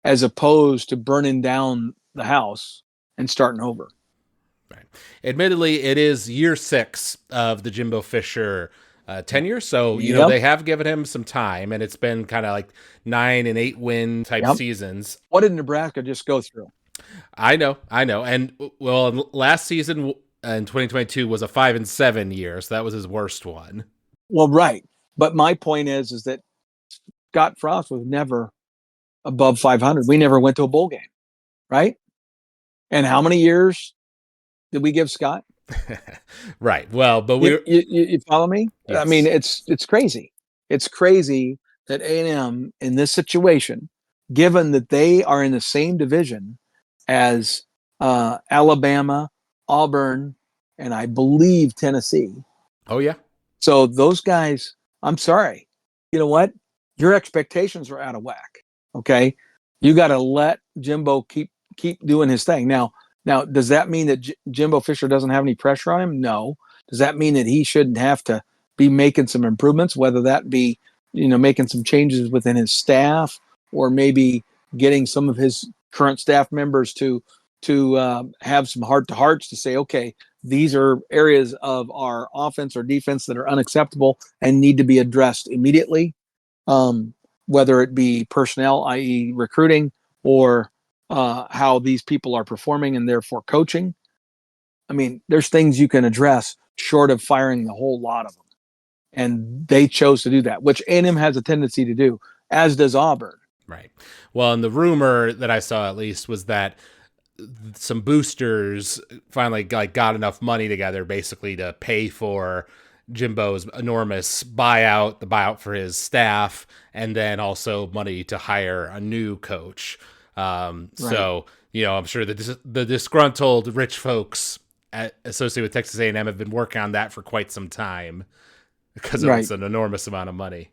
as opposed to burning down the house and starting over. Right. Admittedly, it is year 6 of the Jimbo Fisher tenure, so they have given him some time, and it's been kind of like 9 and 8 win type seasons. What did Nebraska just go through? I know, and well, last season in 2022 was a 5-7 year, so that was his worst one. Well, right, but my point is that Scott Frost was never above 500. We never went to a bowl game, right? And how many years did we give Scott? Right. Well, but You follow me? I mean, yes. it's crazy. It's crazy that A&M in this situation, given that they are in the same division as Alabama, Auburn, and I believe Tennessee. Oh yeah. So those guys, I'm sorry. You know what? Your expectations are out of whack. Okay, you got to let Jimbo keep doing his thing. Now, does that mean that Jimbo Fisher doesn't have any pressure on him? No. Does that mean that he shouldn't have to be making some improvements, whether that be, making some changes within his staff, or maybe getting some of his current staff members to have some heart to hearts to say, okay, these are areas of our offense or defense that are unacceptable and need to be addressed immediately, whether it be personnel, i.e., recruiting, or how these people are performing and therefore coaching. I mean, there's things you can address short of firing the whole lot of them. And they chose to do that, which A&M has a tendency to do, as does Auburn. Right. Well, and the rumor that I saw at least was that some boosters finally got enough money together basically to pay for Jimbo's enormous buyout, the buyout for his staff, and then also money to hire a new coach. Right. So, I'm sure the disgruntled rich folks associated with Texas A&M have been working on that for quite some time because it's an enormous amount of money.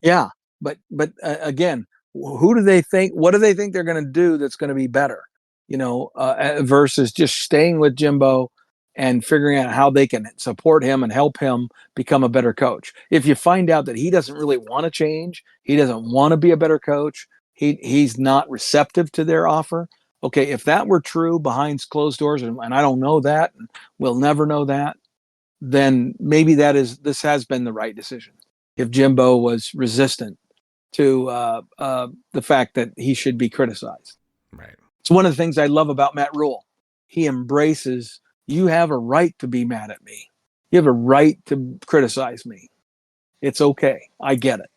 Yeah. But again, who do they think? What do they think they're going to do that's going to be better? Versus just staying with Jimbo and figuring out how they can support him and help him become a better coach. If you find out that he doesn't really want to change, he doesn't want to be a better coach, he's not receptive to their offer. Okay, if that were true behind closed doors, and I don't know that, and we'll never know that, then maybe this has been the right decision. If Jimbo was resistant to the fact that he should be criticized. Right. It's one of the things I love about Matt Rule. He embraces, you have a right to be mad at me. You have a right to criticize me. It's okay. I get it.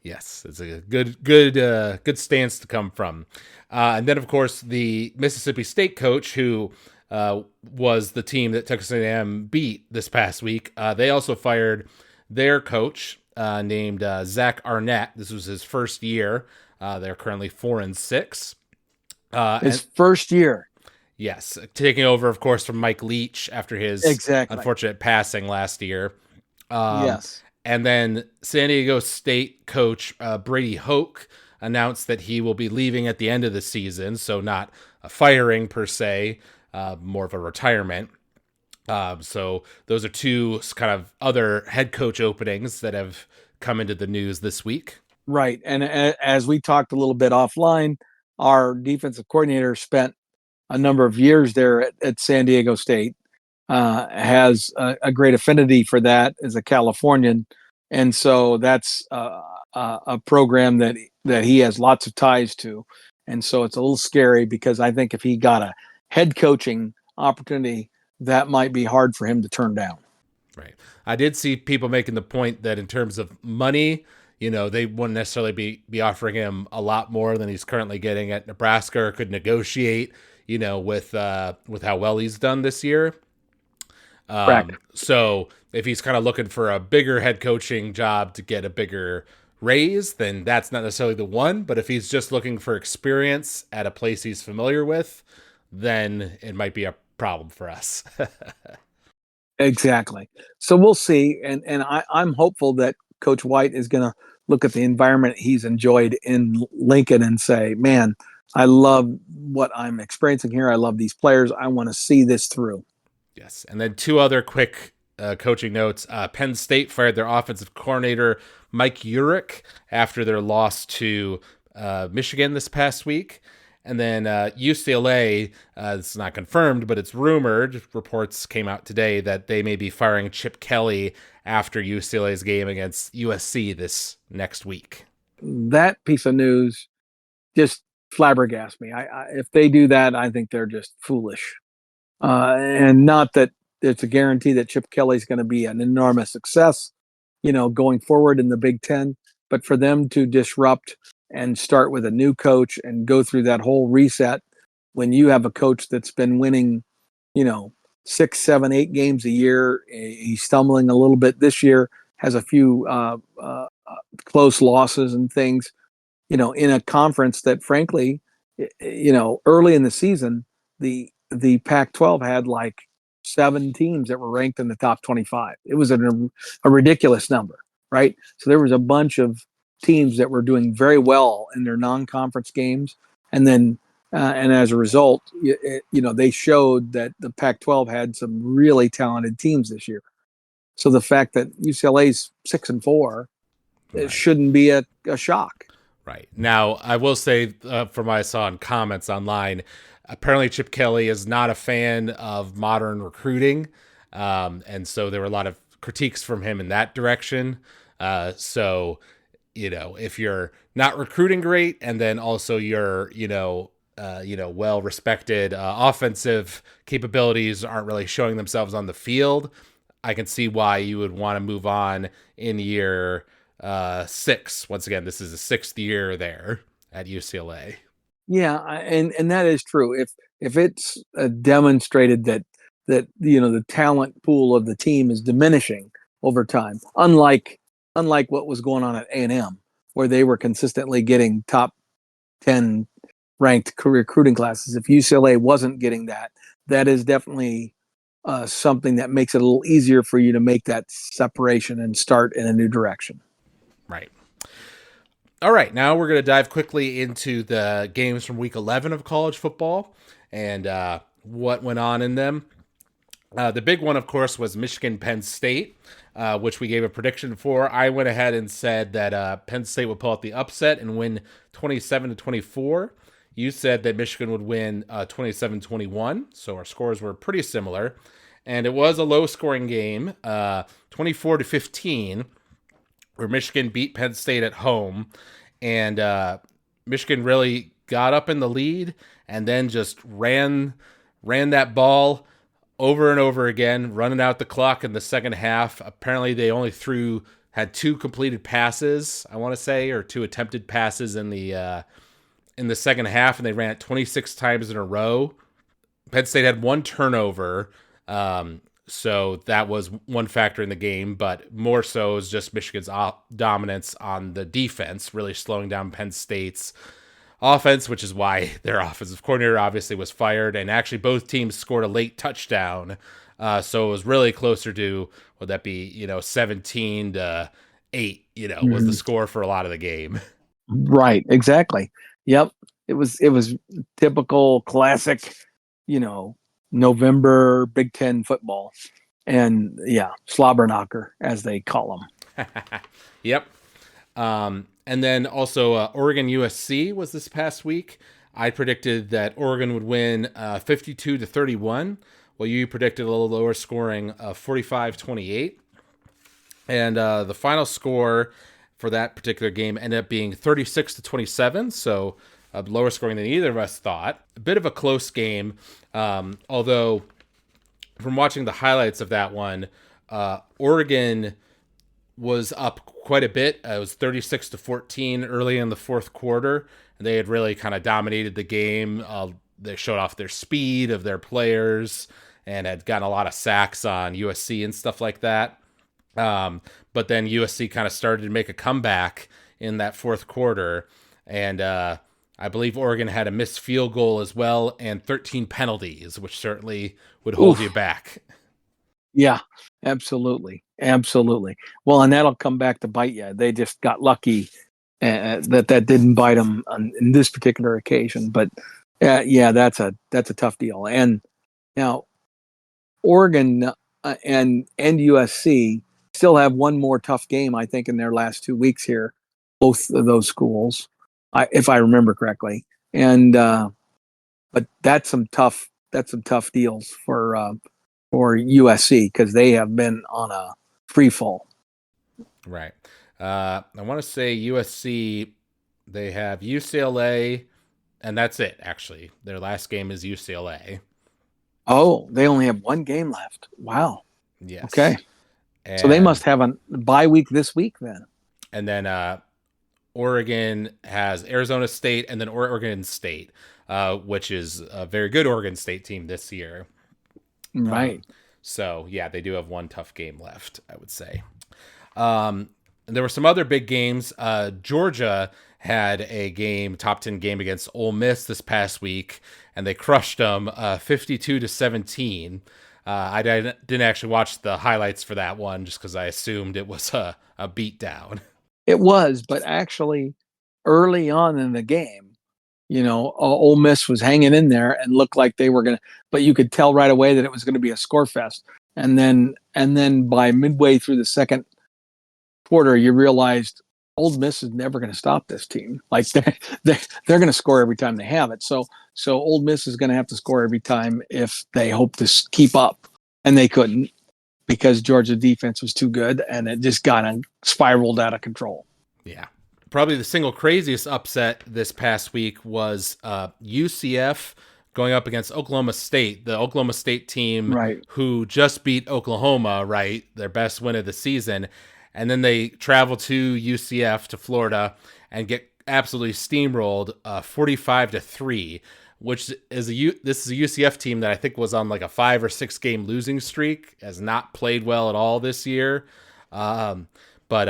Yes, it's a good stance to come from. And then, of course, the Mississippi State coach, who was the team that Texas A&M beat this past week, they also fired their coach named Zach Arnett. This was his first year. They're currently 4-6. His first year. Yes, taking over, of course, from Mike Leach after his unfortunate passing last year. Yes. And then San Diego State coach Brady Hoke announced that he will be leaving at the end of the season, so not a firing per se, more of a retirement. So those are two kind of other head coach openings that have come into the news this week. Right. And as we talked a little bit offline, our defensive coordinator spent a number of years there at San Diego State, has a great affinity for that as a Californian. And so that's a program that he has lots of ties to. And so it's a little scary because I think if he got a head coaching opportunity, that might be hard for him to turn down. Right. I did see people making the point that in terms of money, they wouldn't necessarily be offering him a lot more than he's currently getting at Nebraska, or could negotiate, with how well he's done this year. So if he's kind of looking for a bigger head coaching job to get a bigger raise, then that's not necessarily the one. But if he's just looking for experience at a place he's familiar with, then it might be a problem for us. Exactly. So we'll see. And I'm hopeful that Coach White is going to look at the environment he's enjoyed in Lincoln and say, man, I love what I'm experiencing here. I love these players. I want to see this through. Yes. And then two other quick coaching notes. Penn State fired their offensive coordinator, Mike Urick, after their loss to Michigan this past week. And then UCLA, it's not confirmed, but it's rumored. Reports came out today that they may be firing Chip Kelly after UCLA's game against USC this next week. That piece of news just flabbergasts me. If they do that, I think they're just foolish. And not that it's a guarantee that Chip Kelly's going to be an enormous success, going forward in the Big Ten, but for them to disrupt and start with a new coach and go through that whole reset when you have a coach that's been winning, 6, 7, 8 games a year. He's stumbling a little bit this year, has a few close losses and things, in a conference that, frankly, early in the season, the Pac-12 had like 7 teams that were ranked in the top 25. It was a ridiculous number, right? So there was a bunch of teams that were doing very well in their non-conference games, and then and as a result, they showed that the Pac-12 had some really talented teams this year. So the fact that UCLA's 6-4, it shouldn't be a shock. Right. Now, I will say, from what I saw in comments online, apparently Chip Kelly is not a fan of modern recruiting. And so there were a lot of critiques from him in that direction. So, if you're not recruiting great, and then also you're, well-respected offensive capabilities aren't really showing themselves on the field, I can see why you would want to move on in year 6. Once again, this is the 6th year there at UCLA. Yeah, and that is true. If it's demonstrated that the talent pool of the team is diminishing over time, unlike what was going on at A&M, where they were consistently getting top 10 ranked recruiting classes. If UCLA wasn't getting that, that is definitely something that makes it a little easier for you to make that separation and start in a new direction. Right. All right, now we're going to dive quickly into the games from Week 11 of college football and what went on in them. The big one, of course, was Michigan-Penn State, which we gave a prediction for. I went ahead and said that Penn State would pull out the upset and win 27-24. You said that Michigan would win 27-21, so our scores were pretty similar. And it was a low-scoring game, 24-15, where Michigan beat Penn State at home. And Michigan really got up in the lead and then just ran that ball over and over again, running out the clock in the second half. Apparently, they only had 2 completed passes, I want to say, or 2 attempted passes in the second half, and they ran it 26 times in a row. Penn State had 1 turnover, so that was one factor in the game, but more so is just Michigan's dominance on the defense, really slowing down Penn State's offense, which is why their offensive coordinator obviously was fired. And actually both teams scored a late touchdown. So it was really closer to, would that be, 17-8, was the score for a lot of the game. Right. Exactly. Yep. It was typical classic, November Big Ten football. And slobber knocker, as they call them. Yep. And then also Oregon USC was this past week. I predicted that Oregon would win 52-31. Well, you predicted a little lower scoring of 45-28. And the final score for that particular game ended up being 36-27. So lower scoring than either of us thought. A bit of a close game, although from watching the highlights of that one, Oregon was up quite a bit. It was 36-14 early in the fourth quarter, and they had really kind of dominated the game. They showed off their speed of their players and had gotten a lot of sacks on USC and stuff like that. But then USC kind of started to make a comeback in that fourth quarter, and I believe Oregon had a missed field goal as well and 13 penalties, which certainly would hold you back. Yeah, absolutely. Absolutely. Well, and that'll come back to bite you. They just got lucky that didn't bite them in this particular occasion. But that's a tough deal. And now Oregon and USC still have one more tough game, I think, in their last 2 weeks here, both of those schools, if I remember correctly. And but that's some tough deals for USC, because they have been on a free fall. Right. I want to say USC, they have UCLA, and that's it, actually. Their last game is UCLA. Oh, they only have one game left. Wow. Yes. Okay. So they must have a bye week this week then. And then Oregon has Arizona State and then Oregon State, which is a very good Oregon State team this year. Right. So yeah, they do have one tough game left, I would say. And there were some other big games. Georgia had a game, top 10 game against Ole Miss this past week, and they crushed them 52-17. I didn't actually watch the highlights for that one just because I assumed it was a beatdown. It was, but actually, early on in the game, Ole Miss was hanging in there and looked like they were going to, but you could tell right away that it was going to be a score fest. And then by midway through the second quarter, you realized Ole Miss is never going to stop this team. Like they're going to score every time they have it. So Ole Miss is going to have to score every time if they hope to keep up, and they couldn't because Georgia defense was too good, and it just spiraled out of control. Yeah. Probably the single craziest upset this past week was UCF going up against Oklahoma State, the Oklahoma State team Right. who just beat Oklahoma, right? Their best win of the season. And then they travel to UCF, to Florida, and get absolutely steamrolled 45-3, which is this is a UCF team that I think was on like a 5 or 6 game losing streak, has not played well at all this year. But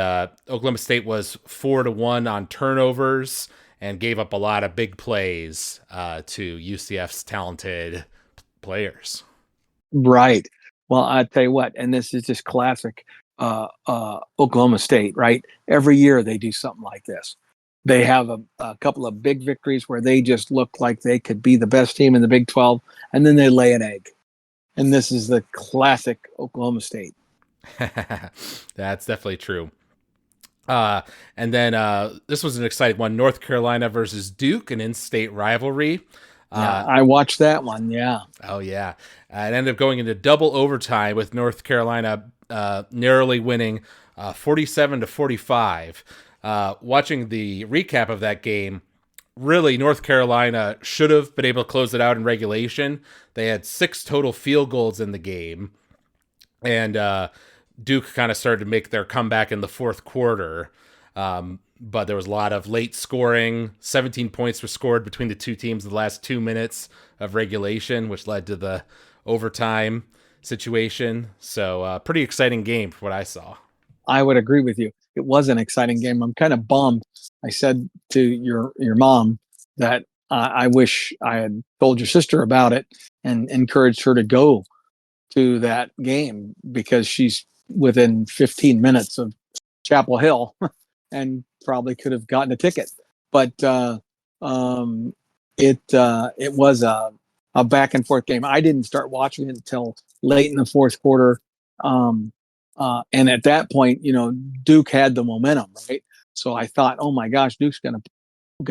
Oklahoma State was 4-1 on turnovers and gave up a lot of big plays to UCF's talented players. Right. Well, I tell you what, and this is just classic Oklahoma State, right? Every year they do something like this. They have a couple of big victories where they just look like they could be the best team in the Big 12, and then they lay an egg. And this is the classic Oklahoma State. That's definitely true. And then this was an exciting one: North Carolina versus Duke, an in-state rivalry. Yeah, I watched that one. Yeah. Oh yeah, it ended up going into double overtime with North Carolina narrowly winning 47-45. Watching the recap of that game, really North Carolina should have been able to close it out in regulation. They had 6 total field goals in the game, and Duke kind of started to make their comeback in the fourth quarter. But there was a lot of late scoring. 17 points were scored between the two teams in the last 2 minutes of regulation, which led to the overtime situation. So pretty exciting game for what I saw. I would agree with you. It was an exciting game. I'm kind of bummed. I said to your mom that I wish I had told your sister about it and encouraged her to go to that game because she's within 15 minutes of Chapel Hill and probably could have gotten a ticket. But it was a back and forth game. I didn't start watching it until late in the fourth quarter. And at that point, Duke had the momentum, right? So I thought, oh my gosh, Duke's gonna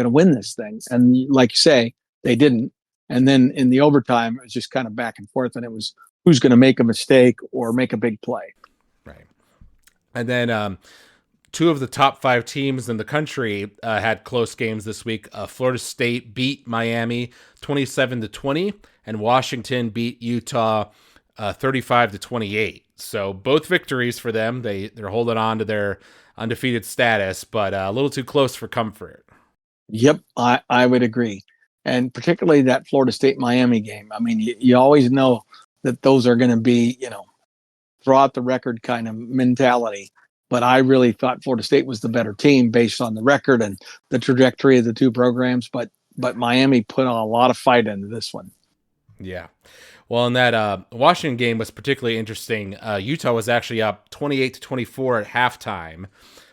win this thing. And like you say, they didn't. And then in the overtime, it was just kind of back and forth, and it was who's going to make a mistake or make a big play. Right. And then 2 of the top 5 teams in the country had close games this week. Florida State beat Miami 27-20, and Washington beat Utah 35-28. So both victories for them. They're holding on to their undefeated status, but a little too close for comfort. Yep, I would agree. And particularly that Florida State Miami game. I mean, you always know that those are going to be, throughout the record kind of mentality. But I really thought Florida State was the better team based on the record and the trajectory of the two programs. But Miami put on a lot of fight into this one. Yeah. Well, in that Washington game was particularly interesting. Utah was actually up 28-24 at halftime.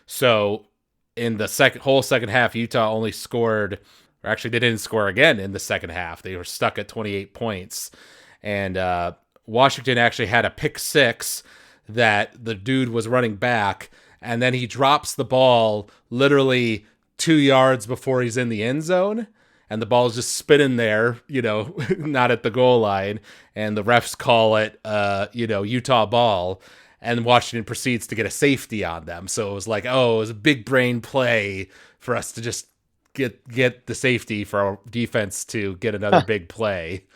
So in the whole second half, Utah only scored, or actually they didn't score again in the second half. They were stuck at 28 points. And Washington actually had a pick 6 that the dude was running back, and then he drops the ball literally 2 yards before he's in the end zone, and the ball's just spinning there, not at the goal line, and the refs call it, Utah ball, and Washington proceeds to get a safety on them. So it was like, it was a big brain play for us to just get the safety for our defense to get another big play.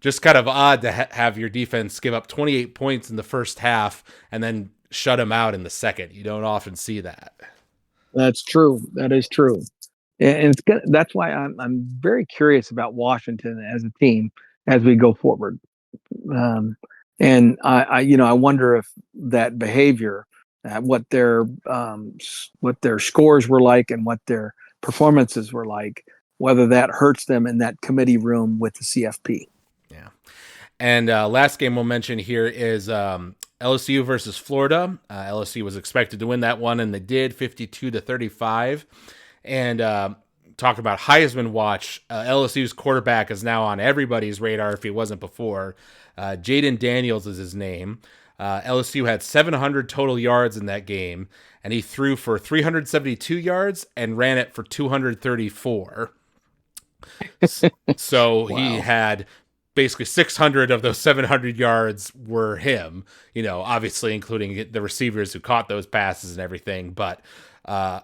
Just kind of odd to have your defense give up 28 points in the first half and then shut them out in the second. You don't often see that. That's true. That is true. And that's why I'm very curious about Washington as a team as we go forward. Um, and I wonder if that behavior, what their scores were like and what their performances were like, whether that hurts them in that committee room with the CFP. Yeah. And last game we'll mention here is LSU versus Florida. LSU was expected to win that one, and they did, 52-35. And talk about Heisman watch. LSU's quarterback is now on everybody's radar if he wasn't before. Jaden Daniels is his name. LSU had 700 total yards in that game, and he threw for 372 yards and ran it for 234. So Wow. he had basically 600 of those 700 yards were him, obviously including the receivers who caught those passes and everything. But a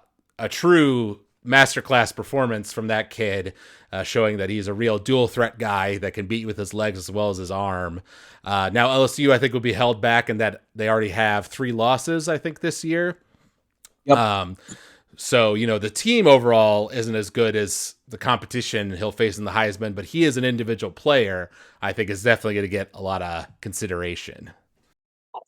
true masterclass performance from that kid, showing that he's a real dual threat guy that can beat you with his legs as well as his arm. Now LSU, I think, will be held back in that they already have 3 losses, I think, this year. Yep. So, the team overall isn't as good as the competition he'll face in the Heisman, but he is an individual player, I think, is definitely going to get a lot of consideration.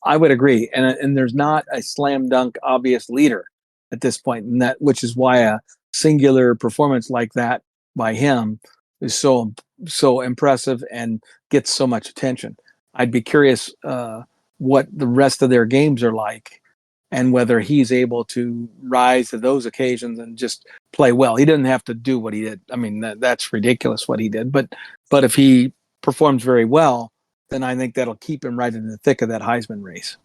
I would agree, and there's not a slam dunk obvious leader at this point, and which is why a singular performance like that by him is so impressive and gets so much attention. I'd be curious what the rest of their games are like, and whether he's able to rise to those occasions and just play well. He didn't have to do what he did. I mean, that's ridiculous what he did, but if he performs very well, then I think that'll keep him right in the thick of that Heisman race.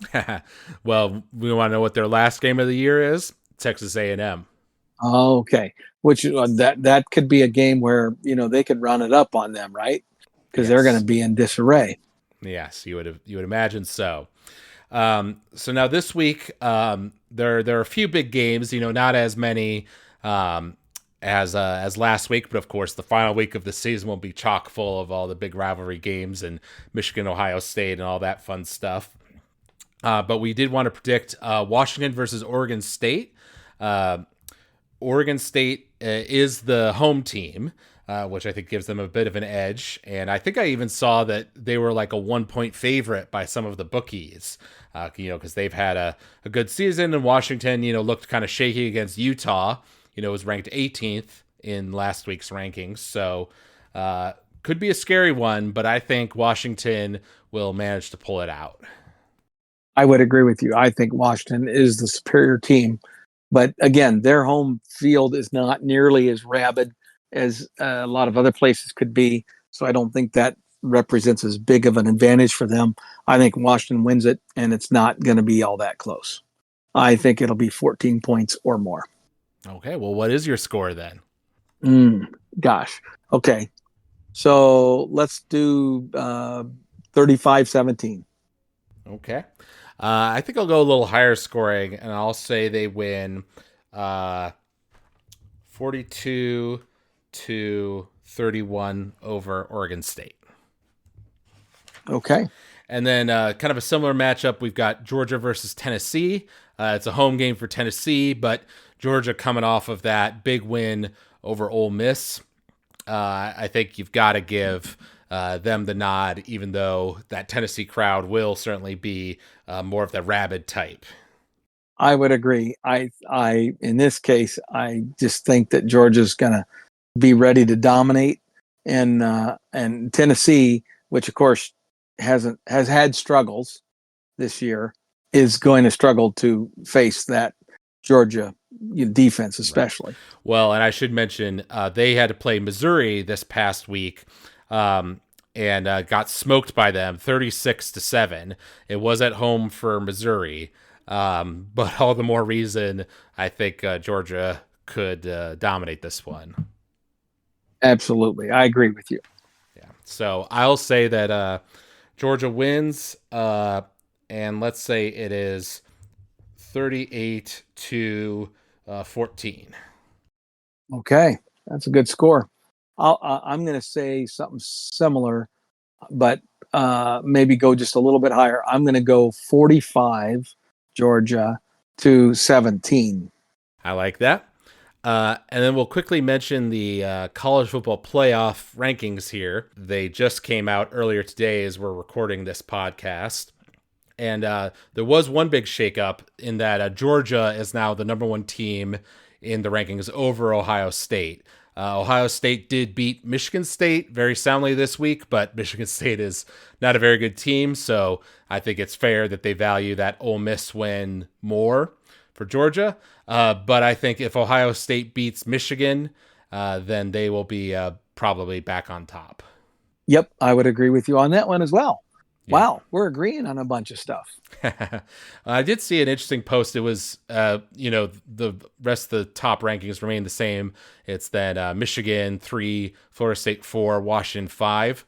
Well, we want to know what their last game of the year is. Texas A&M. Okay, which that could be a game where they could run it up on them, right? Because they're going to be in disarray. Yes, you would imagine so. So now this week, there are a few big games. Not as many as last week, but of course the final week of the season will be chock full of all the big rivalry games and Michigan, Ohio State, and all that fun stuff. But we did want to predict Washington versus Oregon State. Oregon State is the home team, which I think gives them a bit of an edge. And I think I even saw that they were like a 1-point favorite by some of the bookies, because they've had a good season. And Washington, looked kind of shaky against Utah. Was ranked 18th in last week's rankings. So could be a scary one, but I think Washington will manage to pull it out. I would agree with you. I think Washington is the superior team. But again, their home field is not nearly as rabid as a lot of other places could be. So I don't think that represents as big of an advantage for them. I think Washington wins it, and it's not going to be all that close. I think it'll be 14 points or more. Okay, well, what is your score then? Gosh. Okay. So let's do 35-17. Okay. I think I'll go a little higher scoring, and I'll say they win 42-31 over Oregon State. Okay. And then kind of a similar matchup, we've got Georgia versus Tennessee. It's a home game for Tennessee, but Georgia coming off of that big win over Ole Miss. I think you've got to give them the nod, even though that Tennessee crowd will certainly be more of the rabid type. I would agree. I in this case, I just think that Georgia's going to be ready to dominate, and Tennessee, which of course has had struggles this year, is going to struggle to face that Georgia defense, especially. Right. Well, and I should mention they had to play Missouri this past week. And got smoked by them 36-7. It was at home for Missouri, but all the more reason I think Georgia could dominate this one. Absolutely, I agree with you. Yeah, so I'll say that Georgia wins, and let's say it is 38-14. Okay, that's a good score. I'm going to say something similar, but maybe go just a little bit higher. I'm going to go 45 Georgia to 17. I like that. And then we'll quickly mention the college football playoff rankings here. They just came out earlier today as we're recording this podcast. And there was one big shakeup in that Georgia is now the number one team in the rankings over Ohio State. Ohio State did beat Michigan State very soundly this week, but Michigan State is not a very good team, so I think it's fair that they value that Ole Miss win more for Georgia. But I think if Ohio State beats Michigan, then they will be probably back on top. Yep, I would agree with you on that one as well. Yeah. Wow, we're agreeing on a bunch of stuff. I did see an interesting post. It was, the rest of the top rankings remain the same. It's that Michigan 3, Florida State 4, Washington 5.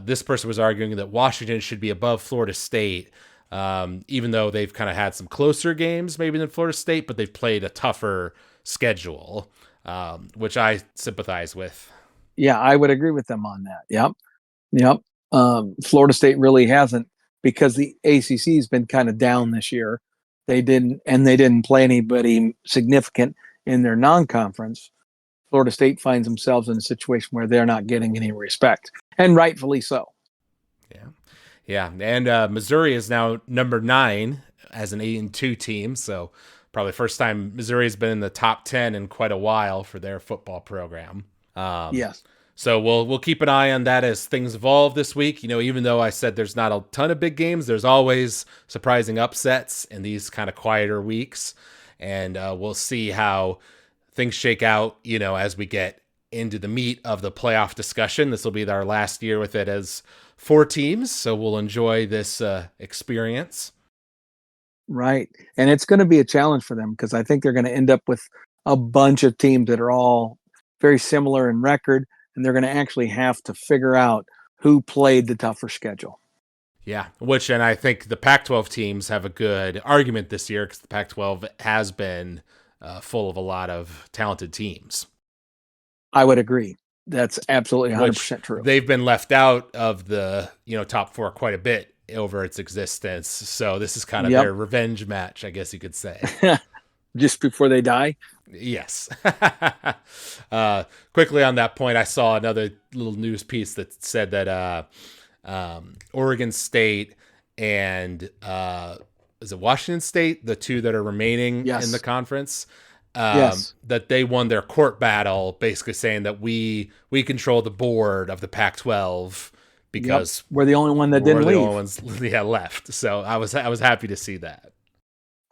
This person was arguing that Washington should be above Florida State, even though they've kind of had some closer games maybe than Florida State, but they've played a tougher schedule, which I sympathize with. Yeah, I would agree with them on that. Yep. Florida State really hasn't, because the ACC has been kind of down this year. They didn't play anybody significant in their non-conference. Florida State finds themselves in a situation where they're not getting any respect, and rightfully so. Yeah. And Missouri is now number 9 as an 8-2 team. So probably first time Missouri has been in the top 10 in quite a while for their football program. Yes. So we'll keep an eye on that as things evolve this week. Even though I said there's not a ton of big games, there's always surprising upsets in these kind of quieter weeks. And we'll see how things shake out, as we get into the meat of the playoff discussion. This will be our last year with it as 4 teams. So we'll enjoy this experience. Right. And it's going to be a challenge for them, because I think they're going to end up with a bunch of teams that are all very similar in record. And they're going to actually have to figure out who played the tougher schedule. Yeah, and I think the Pac-12 teams have a good argument this year, because the Pac-12 has been full of a lot of talented teams. I would agree. That's absolutely 100% true. They've been left out of the top 4 quite a bit over its existence. So this is kind of their revenge match, I guess you could say. Just before they die? Yes. Quickly on that point, I saw another little news piece that said that Oregon State and is it Washington State, the 2 that are remaining in the conference, that they won their court battle, basically saying that we control the board of the Pac-12 because we're the only one that didn't leave. The only ones left. So I was happy to see that.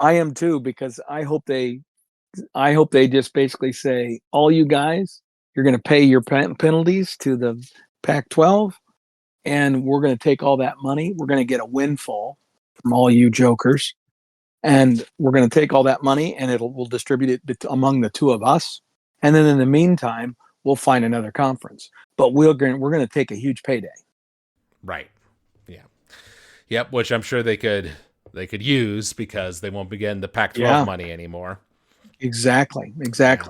I am too, because I hope they just basically say, all you guys, you're going to pay your penalties to the Pac-12, and we're going to take all that money. We're going to get a windfall from all you jokers, and we're going to take all that money and we'll distribute it among the 2 of us. And then in the meantime, we'll find another conference, but we're going to take a huge payday. Right. Yeah. Yep. Which I'm sure they could use, because they won't be getting the Pac-12 money anymore. Exactly. Yeah.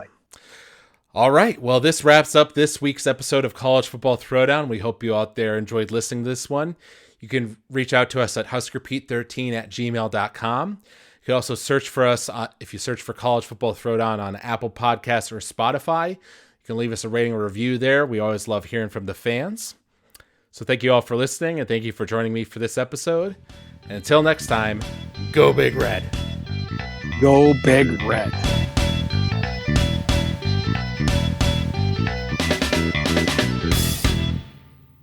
All right. Well, this wraps up this week's episode of College Football Throwdown. We hope you out there enjoyed listening to this one. You can reach out to us at huskerpete13@gmail.com. You can also search for us if you search for College Football Throwdown on Apple Podcasts or Spotify. You can leave us a rating or review there. We always love hearing from the fans. So thank you all for listening, and thank you for joining me for this episode. And until next time, go Big Red. Go Big Red.